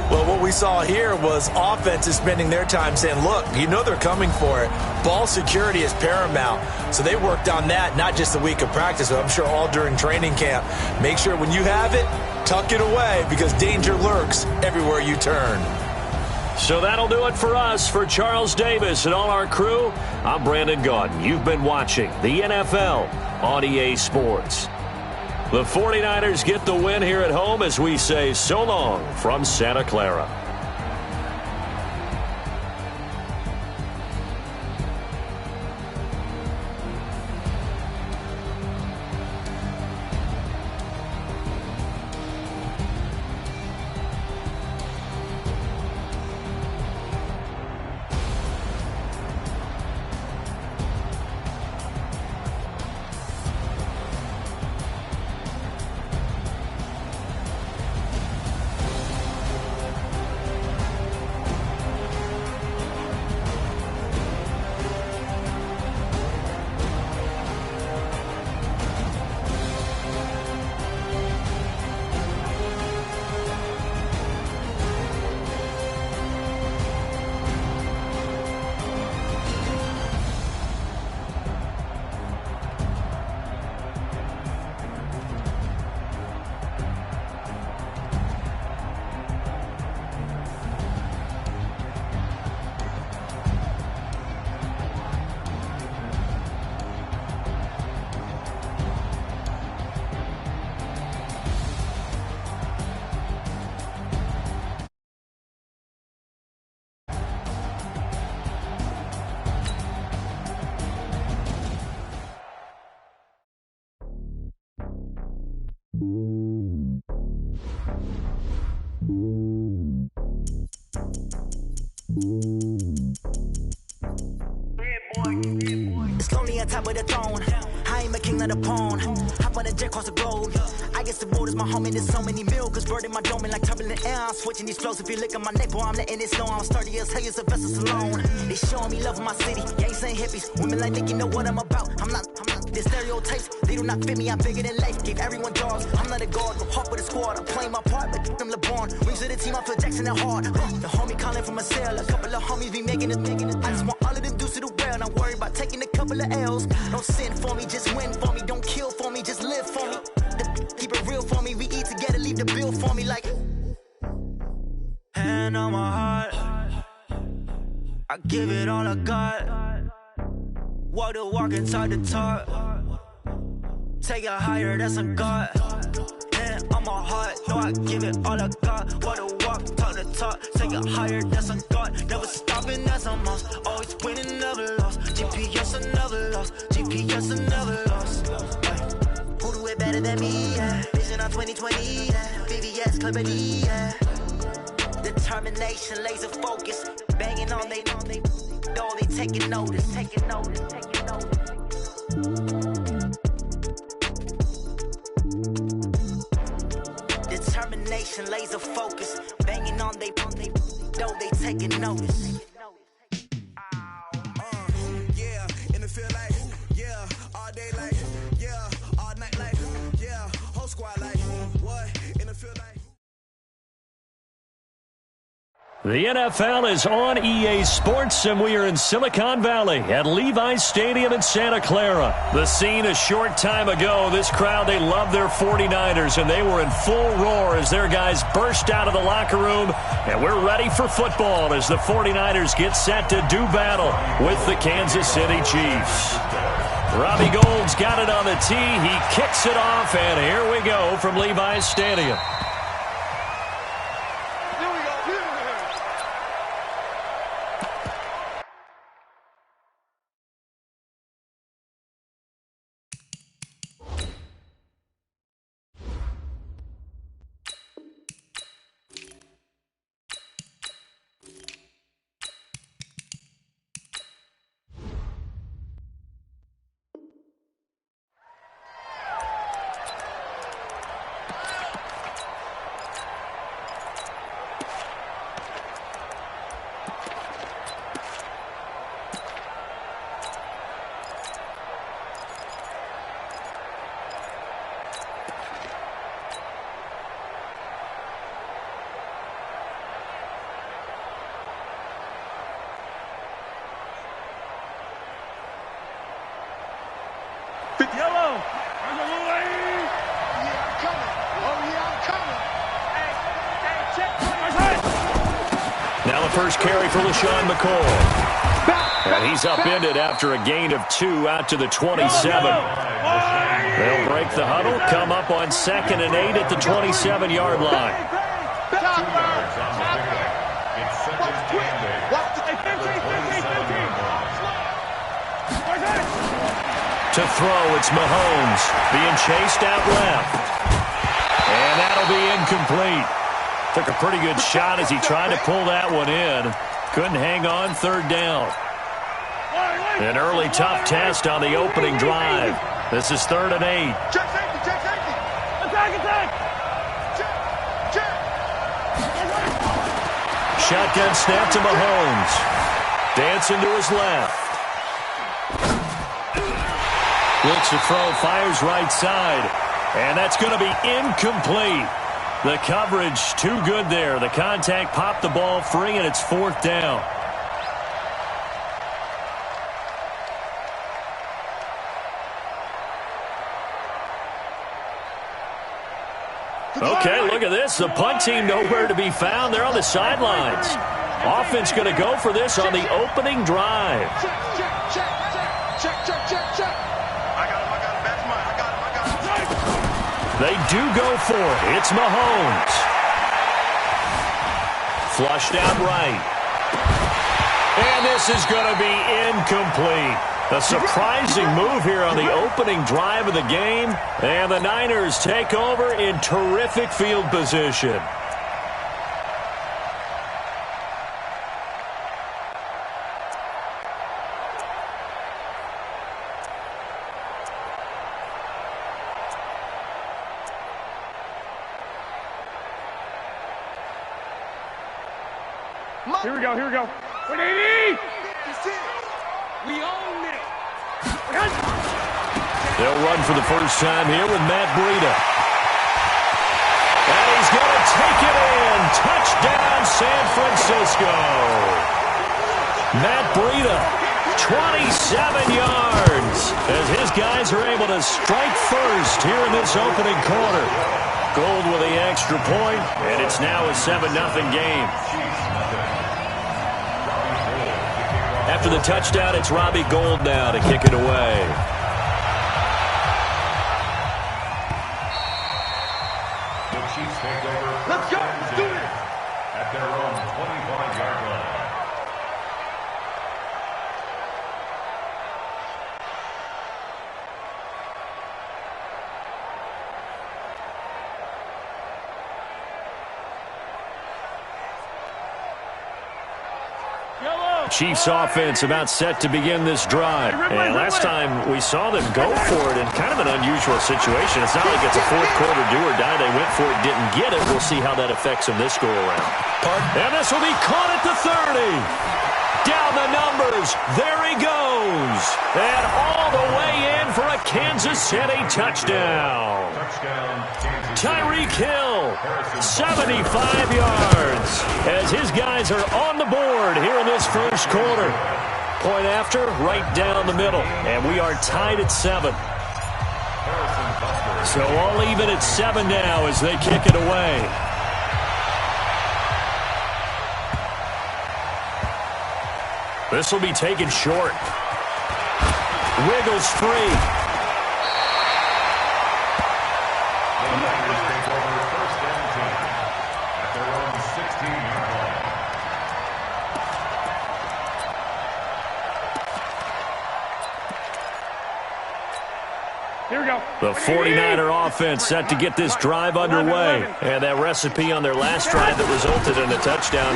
Well, what we saw here was offenses spending their time saying, look, you know they're coming for it. Ball security is paramount. So they worked on that, not just a week of practice, but I'm sure all during training camp. Make sure when you have it, tuck it away because danger lurks everywhere you turn. So that'll do it for us. For Charles Davis and all our crew, I'm Brandon Gaudin. You've been watching the NFL on EA Sports. The 49ers get the win here at home as we say so long from Santa Clara. It's lonely on top of the throne. I ain't a king of the pawn. Hop on a jet across the globe. I guess the world is my home and there's so many miracles burning my dome like turbulent air. I'm switching these flows. If you look at my neck, boy, I'm letting it slow. I'm sturdy as hell, as a vessel alone. They showing me love in my city. Gangs ain't hippies. Women like think you know what I'm about. I'm not. The stereotypes, they do not fit me. I'm bigger than life. Gave everyone jaws. I'm not a guard. Go hard with the squad. I'm playing my part, but I'm LeBron. Wings of the team, I feel Jackson and hard. The homie calling from a cell. A couple of homies be making it. I just want all of them dudes to the well. Not worry about taking a couple of L's. Don't sin for me, just win for me. Don't kill for me, just live for me. Keep it real for me. We eat together, leave the bill for me like. Hand on my heart, I give it all I got. Walk the walk and talk the talk. Take it higher, that's a God. Hand on my heart, no, I give it all I got. Walk the walk, talk the talk. Take it higher, that's a God. Never stopping, that's a must. Always winning, never lost. GPS, I never lost. GPS, I never lost. Who do it better than me? Yeah. Vision on 2020. Yeah. VVS, Clarity. Yeah. Determination, laser focus. Banging on they door, they taking notice. Determination, laser focus. Banging on they door, they taking notice. Yeah, in the field like, yeah, all day like, yeah, all night like, yeah, whole squad like, what, in the field like. The NFL is on EA Sports, and we are in Silicon Valley at Levi's Stadium in Santa Clara. The scene a short time ago, this crowd, they love their 49ers, and they were in full roar as their guys burst out of the locker room, and we're ready for football as the 49ers get set to do battle with the Kansas City Chiefs. Robbie Gould's got it on the tee. He kicks it off, and here we go from Levi's Stadium. Yellow. Now the first carry for LaShawn McCoy. And he's upended after a gain of 2 out to the 27. They'll break the huddle, come up on 2nd and 8 at the 27-yard line. To throw, it's Mahomes being chased out left. And that'll be incomplete. Took a pretty good shot as he tried to pull that one in. Couldn't hang on, 3rd down. An early tough test on the opening drive. This is 3rd and 8. Check safety, check safety. Attack. Shotgun snap to Mahomes. Dancing to his left. Looks to throw, fires right side. And that's going to be incomplete. The coverage too good there. The contact popped the ball free, and it's 4th down. Okay, look at this. The punt team nowhere to be found. They're on the sidelines. Offense going to go for this on the opening drive. Check. I got him. That's mine. I got him. They do go for it. It's Mahomes. Flushed out right. And this is going to be incomplete. A surprising move here on the opening drive of the game, and the Niners take over in terrific field position. Here we go, here we go. 180! We own it! They'll run for the first time here with Matt Breida. And he's going to take it in. Touchdown, San Francisco. Matt Breida, 27 yards, as his guys are able to strike first here in this opening quarter. Gold with the extra point, and it's now a 7-0 game. After the touchdown, it's Robbie Gould now to kick it away. The Chiefs take over. Let's go. Let's do it. At their own 25-yard line. Chiefs offense about set to begin this drive. And last time we saw them go for it in kind of an unusual situation. It's not like it's a fourth quarter do or die. They went for it, didn't get it. We'll see how that affects them this go around. And this will be caught at the 30. Down the numbers. There he goes. And all the way in for a Kansas City touchdown. Tyreek Hill, 75 yards, as his guys are on the board here in this first quarter. Point after, right down the middle, and we are tied at 7. So all even at 7 now as they kick it away. This will be taken short. Wiggles free. Here we go. The 49er offense set to get this drive underway. And that recipe on their last drive that resulted in a touchdown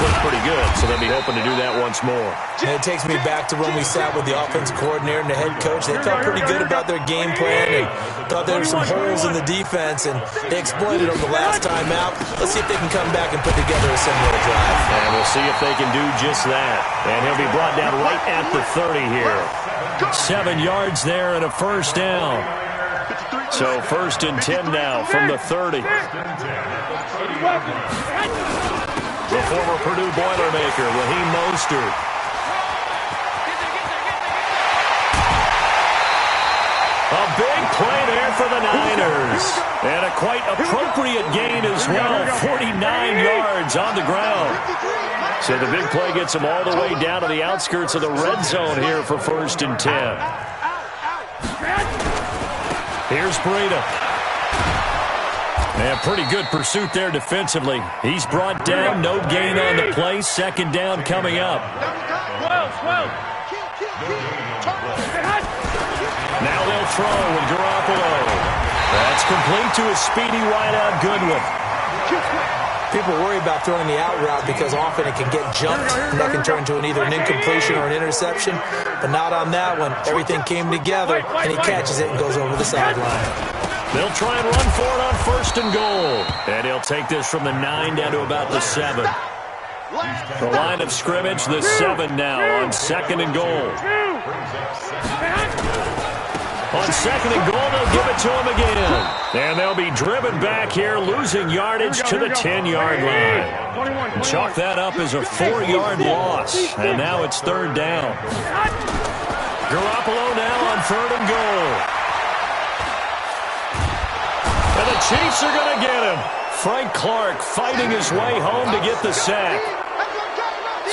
looked pretty good, so they'll be hoping to do that once more. And it takes me back to when we sat with the offensive coordinator and the head coach. They felt pretty good about their game plan and thought there were some holes in the defense, and they exploited them the last time out. Let's see if they can come back and put together a similar drive. And we'll see if they can do just that. And he'll be brought down right at the 30 here. 7 yards there and a first down. So first and 10 now from the 30. The former Purdue Boilermaker, Raheem Mostert. A big play there for the Niners. And a quite appropriate gain as well. 49 yards on the ground. So the big play gets them all the way down to the outskirts of the red zone here for first and 10. Here's Breida. And pretty good pursuit there defensively. He's brought down, no gain on the play. Second down coming up. Now they'll throw with Garoppolo. That's complete to a speedy wideout Goodwin. People worry about throwing the out route because often it can get jumped, and that can turn into either an incompletion or an interception. But not on that one. Everything came together, and he catches it and goes over the sideline. They'll try and run for it on first and goal. And he'll take this from the 9 down to about the 7. The line of scrimmage, the 7 now on second and goal. On second and goal, they'll give it to him again. And they'll be driven back here, losing yardage to the 10-yard line. Chalk that up as a 4-yard loss. And now it's third down. Garoppolo now on third and goal. And the Chiefs are going to get him. Frank Clark fighting his way home to get the sack.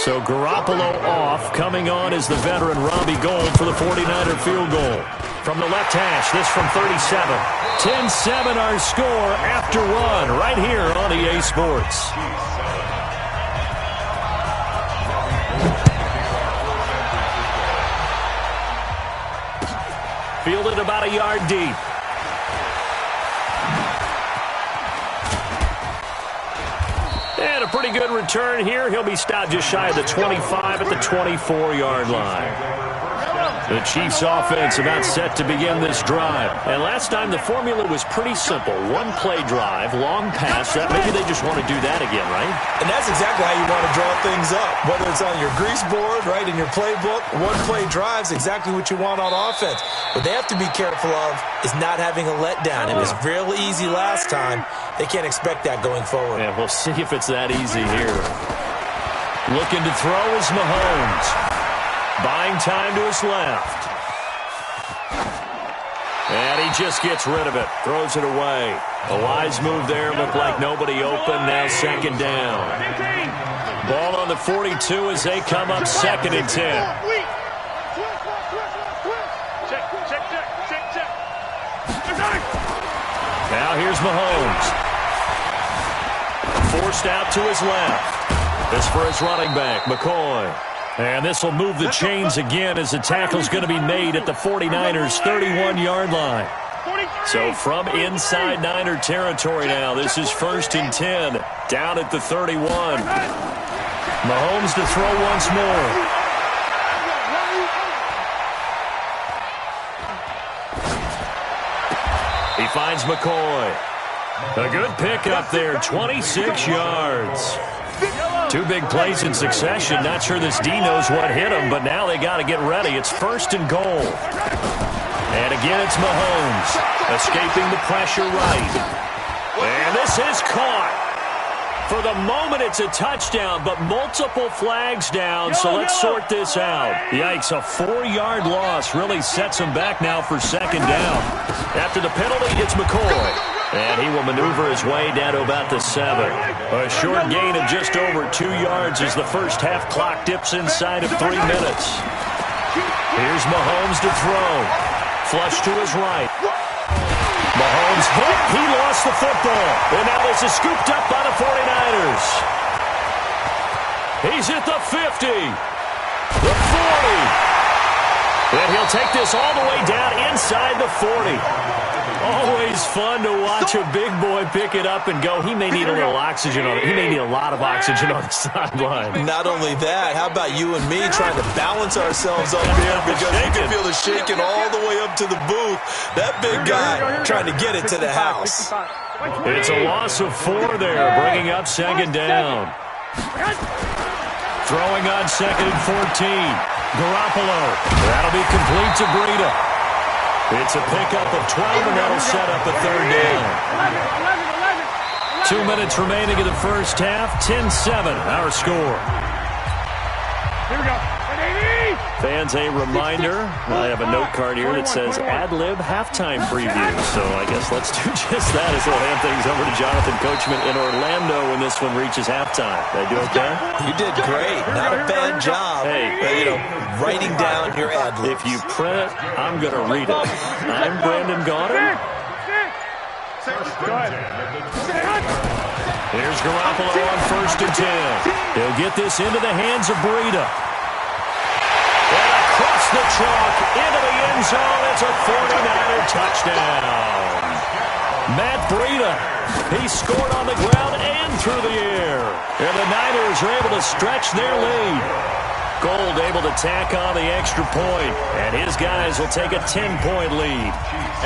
So Garoppolo off. Coming on is the veteran Robbie Gould for the 49er field goal. From the left hash, this from 37. 10-7 our score after one right here on EA Sports. fielded about a yard deep. And a pretty good return here. He'll be stopped just shy of the 25 at the 24-yard line. The Chiefs offense about set to begin this drive. And last time the formula was pretty simple. One-play drive, long pass. Maybe they just want to do that again, right? And that's exactly how you want to draw things up. Whether it's on your grease board, right, in your playbook, one-play drive's exactly what you want on offense. What they have to be careful of is not having a letdown. It was real easy last time. They can't expect that going forward. Yeah, we'll see if it's that easy here. Looking to throw is Mahomes. Buying time to his left. And he just gets rid of it. Throws it away. A wise move there. Looked like nobody open. Now second down. Ball on the 42 as they come up 2nd and 10. Now here's Mahomes. Forced out to his left. This for his running back, McCoy. And this will move the chains again as the tackle's going to be made at the 49ers' 31-yard line. So from inside Niner territory now, this is 1st and 10, down at the 31. Mahomes to throw once more. He finds McCoy. A good pick up there, 26 yards. 2 big plays in succession. Not sure this D knows what hit him, but now they got to get ready. It's 1st and goal. And again, it's Mahomes escaping the pressure right. And this is caught. For the moment, it's a touchdown, but multiple flags down, so let's sort this out. Yikes, a 4-yard loss really sets him back now for 2nd down. After the penalty, it's McCoy. And he will maneuver his way down to about the 7. A short gain of just over 2 yards as the first half clock dips inside of 3 minutes. Here's Mahomes to throw. Flush to his right. Mahomes hit. He lost the football. And now this is scooped up by the 49ers. He's at the 50. The 40. And he'll take this all the way down inside the 40. Always fun to watch a big boy pick it up and go. He may need a little oxygen on it. He may need a lot of oxygen on the sideline. Not only that, how about you and me trying to balance ourselves up here because you can feel the shaking all the way up to the booth. That big guy trying to get it to the house. It's a loss of 4 there, bringing up 2nd down. Throwing on 2nd and 14. Garoppolo. That'll be complete to Breida. It's a pickup of 12, and that'll set up a 3rd down. 2 minutes remaining in the first half. 10-7, our score. Here we go. Fans, a reminder, I have a note card here that says ad-lib halftime preview. So I guess let's do just that as we'll hand things over to Jonathan Coachman in Orlando when this one reaches halftime. Did I do okay? You did great. Not a bad job. Hey, writing down your ad-libs. If you print it, I'm going to read it. I'm Brandon Gaudin. Here's Garoppolo on 1st and 10. He'll get this into the hands of Breida. And across the chalk, into the end zone, it's a 49er touchdown. Matt Breida, he scored on the ground and through the air. And the Niners are able to stretch their lead. Gold able to tack on the extra point, and his guys will take a 10-point lead.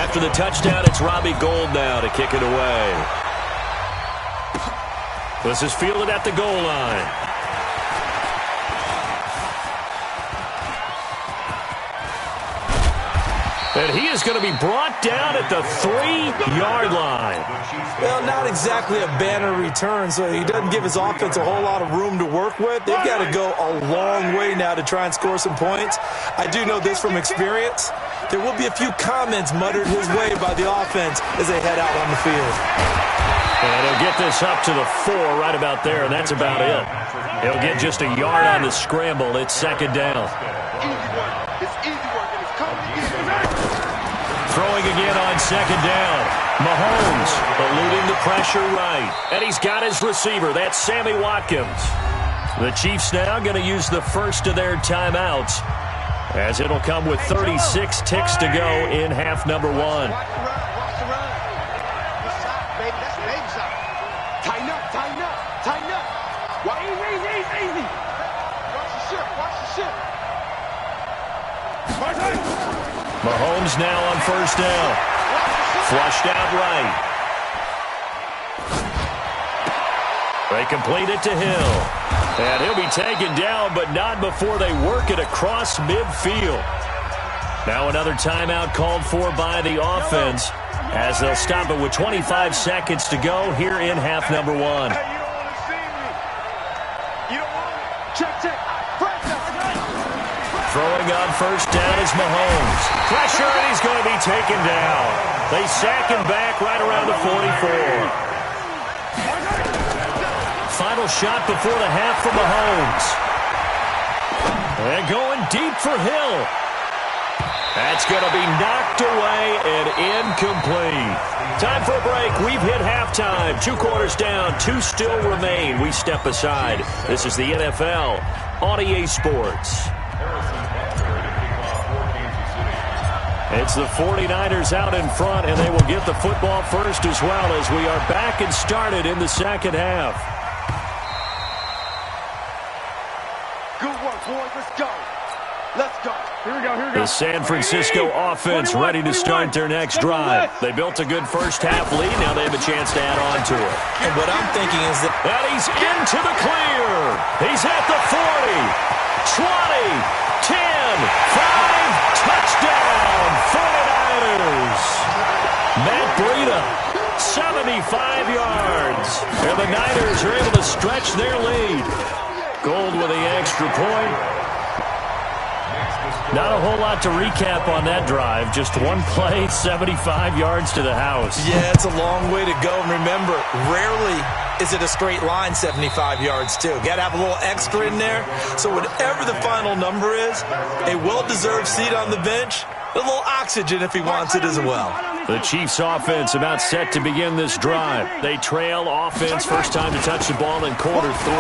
After the touchdown, it's Robbie Gould now to kick it away. This is fielded at the goal line. And he is going to be brought down at the 3-yard line. Well, not exactly a banner return, so he doesn't give his offense a whole lot of room to work with. They've got to go a long way now to try and score some points. I do know this from experience. There will be a few comments muttered his way by the offense as they head out on the field. And he'll get this up to the 4 right about there, and that's about it. He'll get just a yard on the scramble. It's 2nd down. Throwing again on 2nd down. Mahomes eluding the pressure right. And he's got his receiver. That's Sammy Watkins. The Chiefs now going to use the first of their timeouts as it'll come with 36 ticks to go in half number 1. Watch the run. Good side, baby. That's baby side. Tighten up. Easy. Watch the ship. Mahomes now on first down. Flushed out right. They complete it to Hill. And he'll be taken down, but not before they work it across midfield. Now another timeout called for by the offense as they'll stop it with 25 seconds to go here in half number 1. Throwing on first down is Mahomes. Pressure, and he's going to be taken down. They sack him back right around the 44. Final shot before the half for Mahomes. And going deep for Hill. That's going to be knocked away and incomplete. Time for a break. We've hit halftime. 2 quarters down. 2 still remain. We step aside. This is the NFL on EA Sports. It's the 49ers out in front, and they will get the football first as well as we are back and started in the second half. Good work, boys. Let's go. Here we go. The San Francisco offense ready to start their next drive. They built a good first half lead. Now they have a chance to add on to it. And what I'm thinking is that he's into the clear. He's at the 40, 20, 10, 5, touchdown, 49ers. Matt Breida, 75 yards. And the Niners are able to stretch their lead. Gold with the extra point. Not a whole lot to recap on that drive. Just one play, 75 yards to the house. Yeah, it's a long way to go. And remember, rarely is it a straight line 75 yards, too. Got to have a little extra in there. So whatever the final number is, a well-deserved seat on the bench, a little oxygen if he wants it as well. The Chiefs offense about set to begin this drive. They trail offense, first time to touch the ball in quarter 3,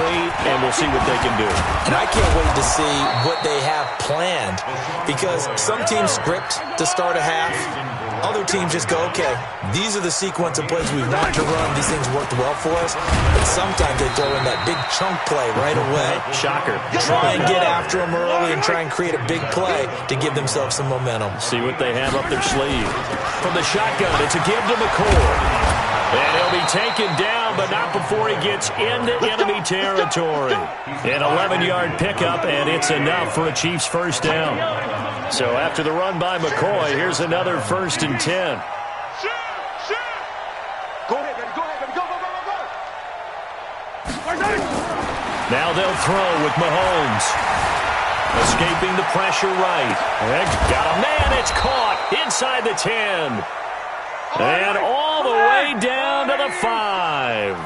and we'll see what they can do. And I can't wait to see what they have planned, because some teams script to start a half. Other teams just go, okay, these are the sequence of plays we want to run. These things worked well for us. But sometimes they throw in that big chunk play right away. Shocker. Try and get after them early and try and create a big play to give themselves some momentum. See what they have up their sleeve. From the shotgun, it's a give to McCoy. And he'll be taken down, but not before he gets into enemy territory. An 11-yard pickup, and it's enough for a Chiefs first down. So after the run by McCoy, here's another 1st and 10. Go ahead, baby. Go. Now they'll throw with Mahomes. Escaping the pressure right. Got a man. It's caught inside the 10. And all the way down to the 5.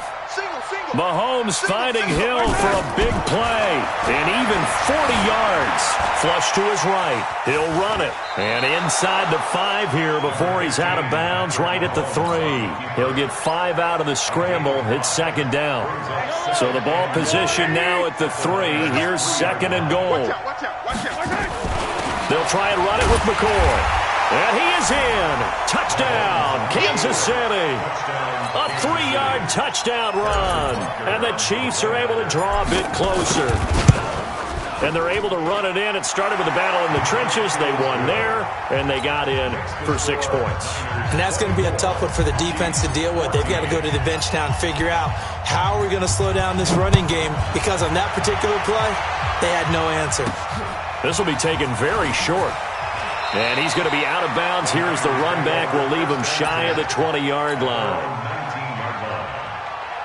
Mahomes finding Hill for a big play. And even 40 yards. Flush to his right. He'll run it. And inside the 5 here before he's out of bounds right at the 3. He'll get 5 out of the scramble. It's second down. So the ball position now at the 3. Here's 2nd and goal. They'll try and run it with McCoy. And he is in. Touchdown, Kansas City. A 3-yard touchdown run. And the Chiefs are able to draw a bit closer. And they're able to run it in. It started with a battle in the trenches. They won there, and they got in for 6 points. And that's going to be a tough one for the defense to deal with. They've got to go to the bench now and figure out how are we going to slow down this running game, because on that particular play, they had no answer. This will be taken very short. And he's going to be out of bounds. Here's the run back. We'll leave him shy of the 20-yard line.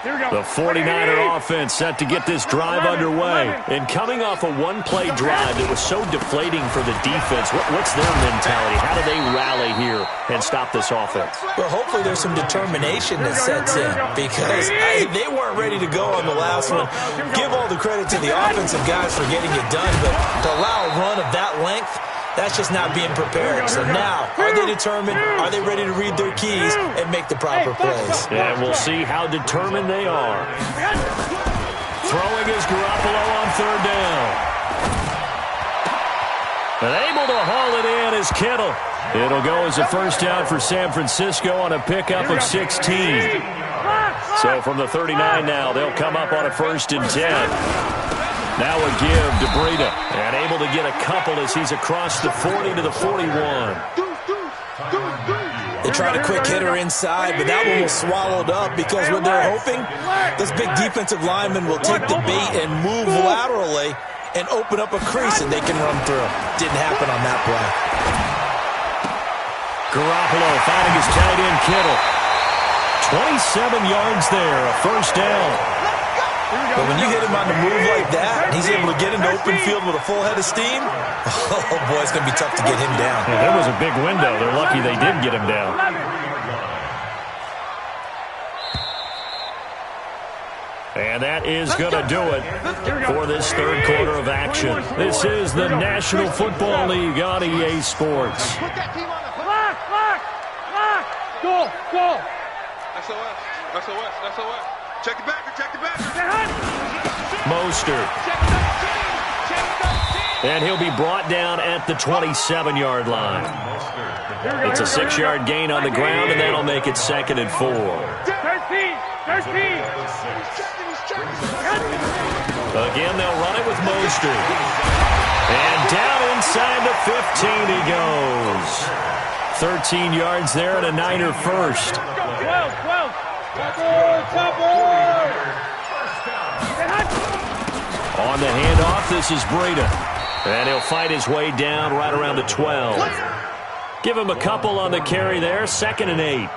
The 49er offense set to get this drive underway. And coming off a one-play drive that was so deflating for the defense, what's their mentality? How do they rally here and stop this offense? Well, hopefully there's some determination that sets in, because they weren't ready to go on the last one. Give all the credit to the offensive guys for getting it done, but to allow a run of that length, that's just not being prepared. So now, are they determined? Are they ready to read their keys and make the proper plays? And we'll see how determined they are. Throwing is Garoppolo on 3rd down. And able to haul it in is Kittle. It'll go as a first down for San Francisco on a pickup of 16. So from the 39 now, they'll come up on a 1st and 10. Now a give to Breida. And able to get a couple as he's across the 40 to the 41. They tried a quick hitter inside, but that one was swallowed up because what they're hoping, this big defensive lineman will take the bait and move laterally and open up a crease and they can run through. Didn't happen on that play. Garoppolo finding his tight end Kittle. 27 yards there, a first down. But when you hit him on the move like that, and he's able to get into open field with a full head of steam, oh boy, it's going to be tough to get him down. Yeah, there was a big window. They're lucky they did get him down. And that is going to do it for this third quarter of action. This is the National Football League on EA Sports. Put that team on the block. Go. SOS. Check the back. Mostert. And he'll be brought down at the 27-yard line. It's a 6-yard gain on the ground, and that'll make it 2nd and 4. 13. Again, they'll run it with Mostert. And down inside the 15 he goes. 13 yards there and a Niner first. 12. On the handoff, this is Breida. And he'll fight his way down right around the 12. Give him a couple on the carry there. 2nd and 8.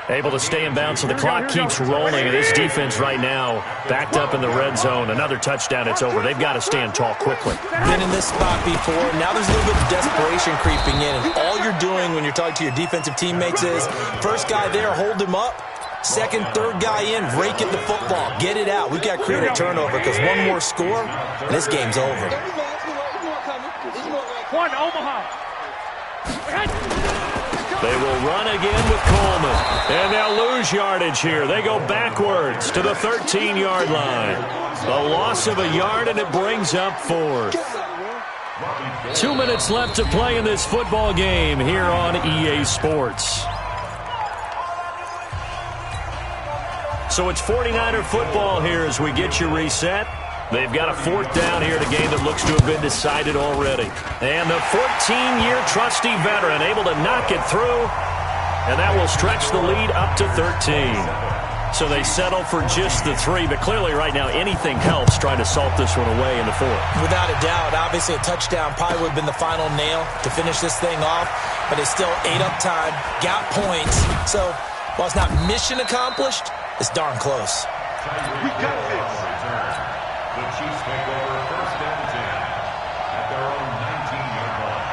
Able to stay in bounds, so the clock keeps rolling. This defense right now backed up in the red zone. Another touchdown, it's over. They've got to stand tall quickly. Been in this spot before. Now there's a little bit of desperation creeping in. And all you're doing when you're talking to your defensive teammates is, first guy there, hold him up. Second, third guy in, rake at the football. Get it out. We've got to create a turnover because one more score, and this game's over. One, Omaha. They will run again with Coleman. And they'll lose yardage here. They go backwards to the 13-yard line. A loss of a yard, and it brings up 4th. 2 minutes left to play in this football game here on EA Sports. So it's 49er football here as we get you reset. They've got a 4th down here in a game that looks to have been decided already. And the 14-year trusty veteran able to knock it through. And that will stretch the lead up to 13. So they settle for just the 3. But clearly right now anything helps trying to salt this one away in the 4th. Without a doubt. Obviously a touchdown probably would have been the final nail to finish this thing off. But it's still 8 up time. Got points. So while it's not mission accomplished, it's darn close. We got this. The Chiefs take over 1st and 10 at their own 19-yard line.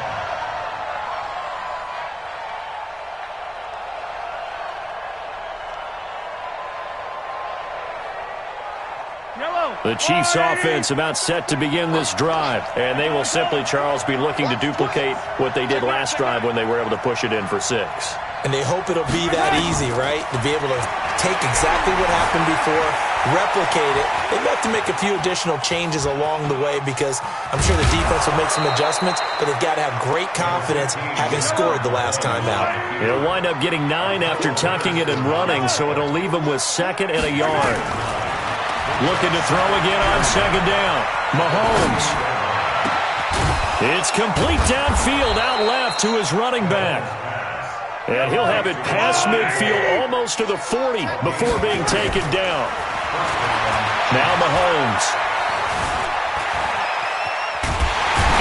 The Chiefs offense about set to begin this drive. And they will simply, Charles, be looking to duplicate what they did last drive when they were able to push it in for 6. And they hope it'll be that easy, right? To be able to take exactly what happened before, replicate it. They have to make a few additional changes along the way because I'm sure the defense will make some adjustments, but they've got to have great confidence having scored the last time out. He'll wind up getting 9 after tucking it and running, so it'll leave him with 2nd and a yard. Looking to throw again on 2nd down. Mahomes. It's complete downfield out left to his running back. And he'll have it past midfield almost to the 40 before being taken down. Now Mahomes.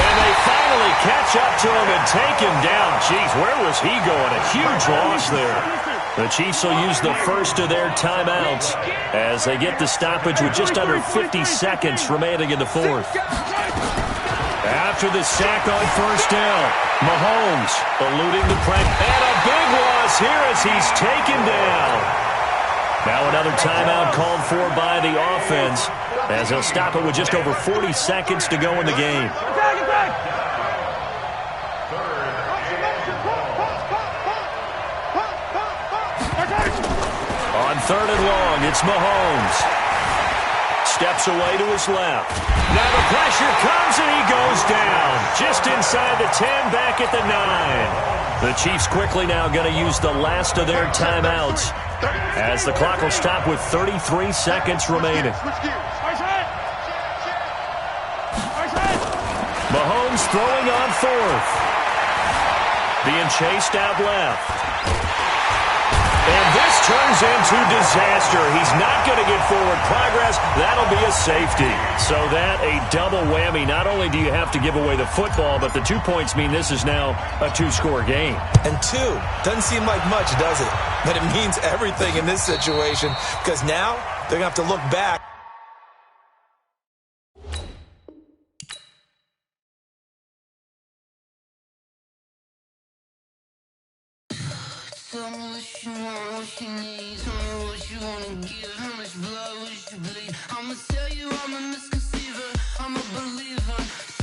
And they finally catch up to him and take him down. Jeez, where was he going? A huge loss there. The Chiefs will use the first of their timeouts as they get the stoppage with just under 50 seconds remaining in the 4th. After the sack on 1st down, Mahomes eluding the pressure. And a big loss here as he's taken down. Now another timeout called for by the offense as they'll stop it with just over 40 seconds to go in the game. On 3rd and long, it's Mahomes. steps away to his left. Now the pressure comes and he goes down. Just inside the 10, back at the 9. The Chiefs quickly now going to use the last of their timeouts as the clock will stop with 33 seconds remaining. Mahomes throwing on 4th. Being chased out left. And this turns into disaster. He's not going to get forward progress. That'll be a safety. So that a double whammy. Not only do you have to give away the football, but the 2 points mean this is now a 2-score game. And 2 doesn't seem like much, does it? But it means everything in this situation because now they're going to have to look back. Tell me what you want, what you need. Tell me what you wanna give. How much blood would you bleed? I'ma tell you I'm a misconceiver. I'm a believer.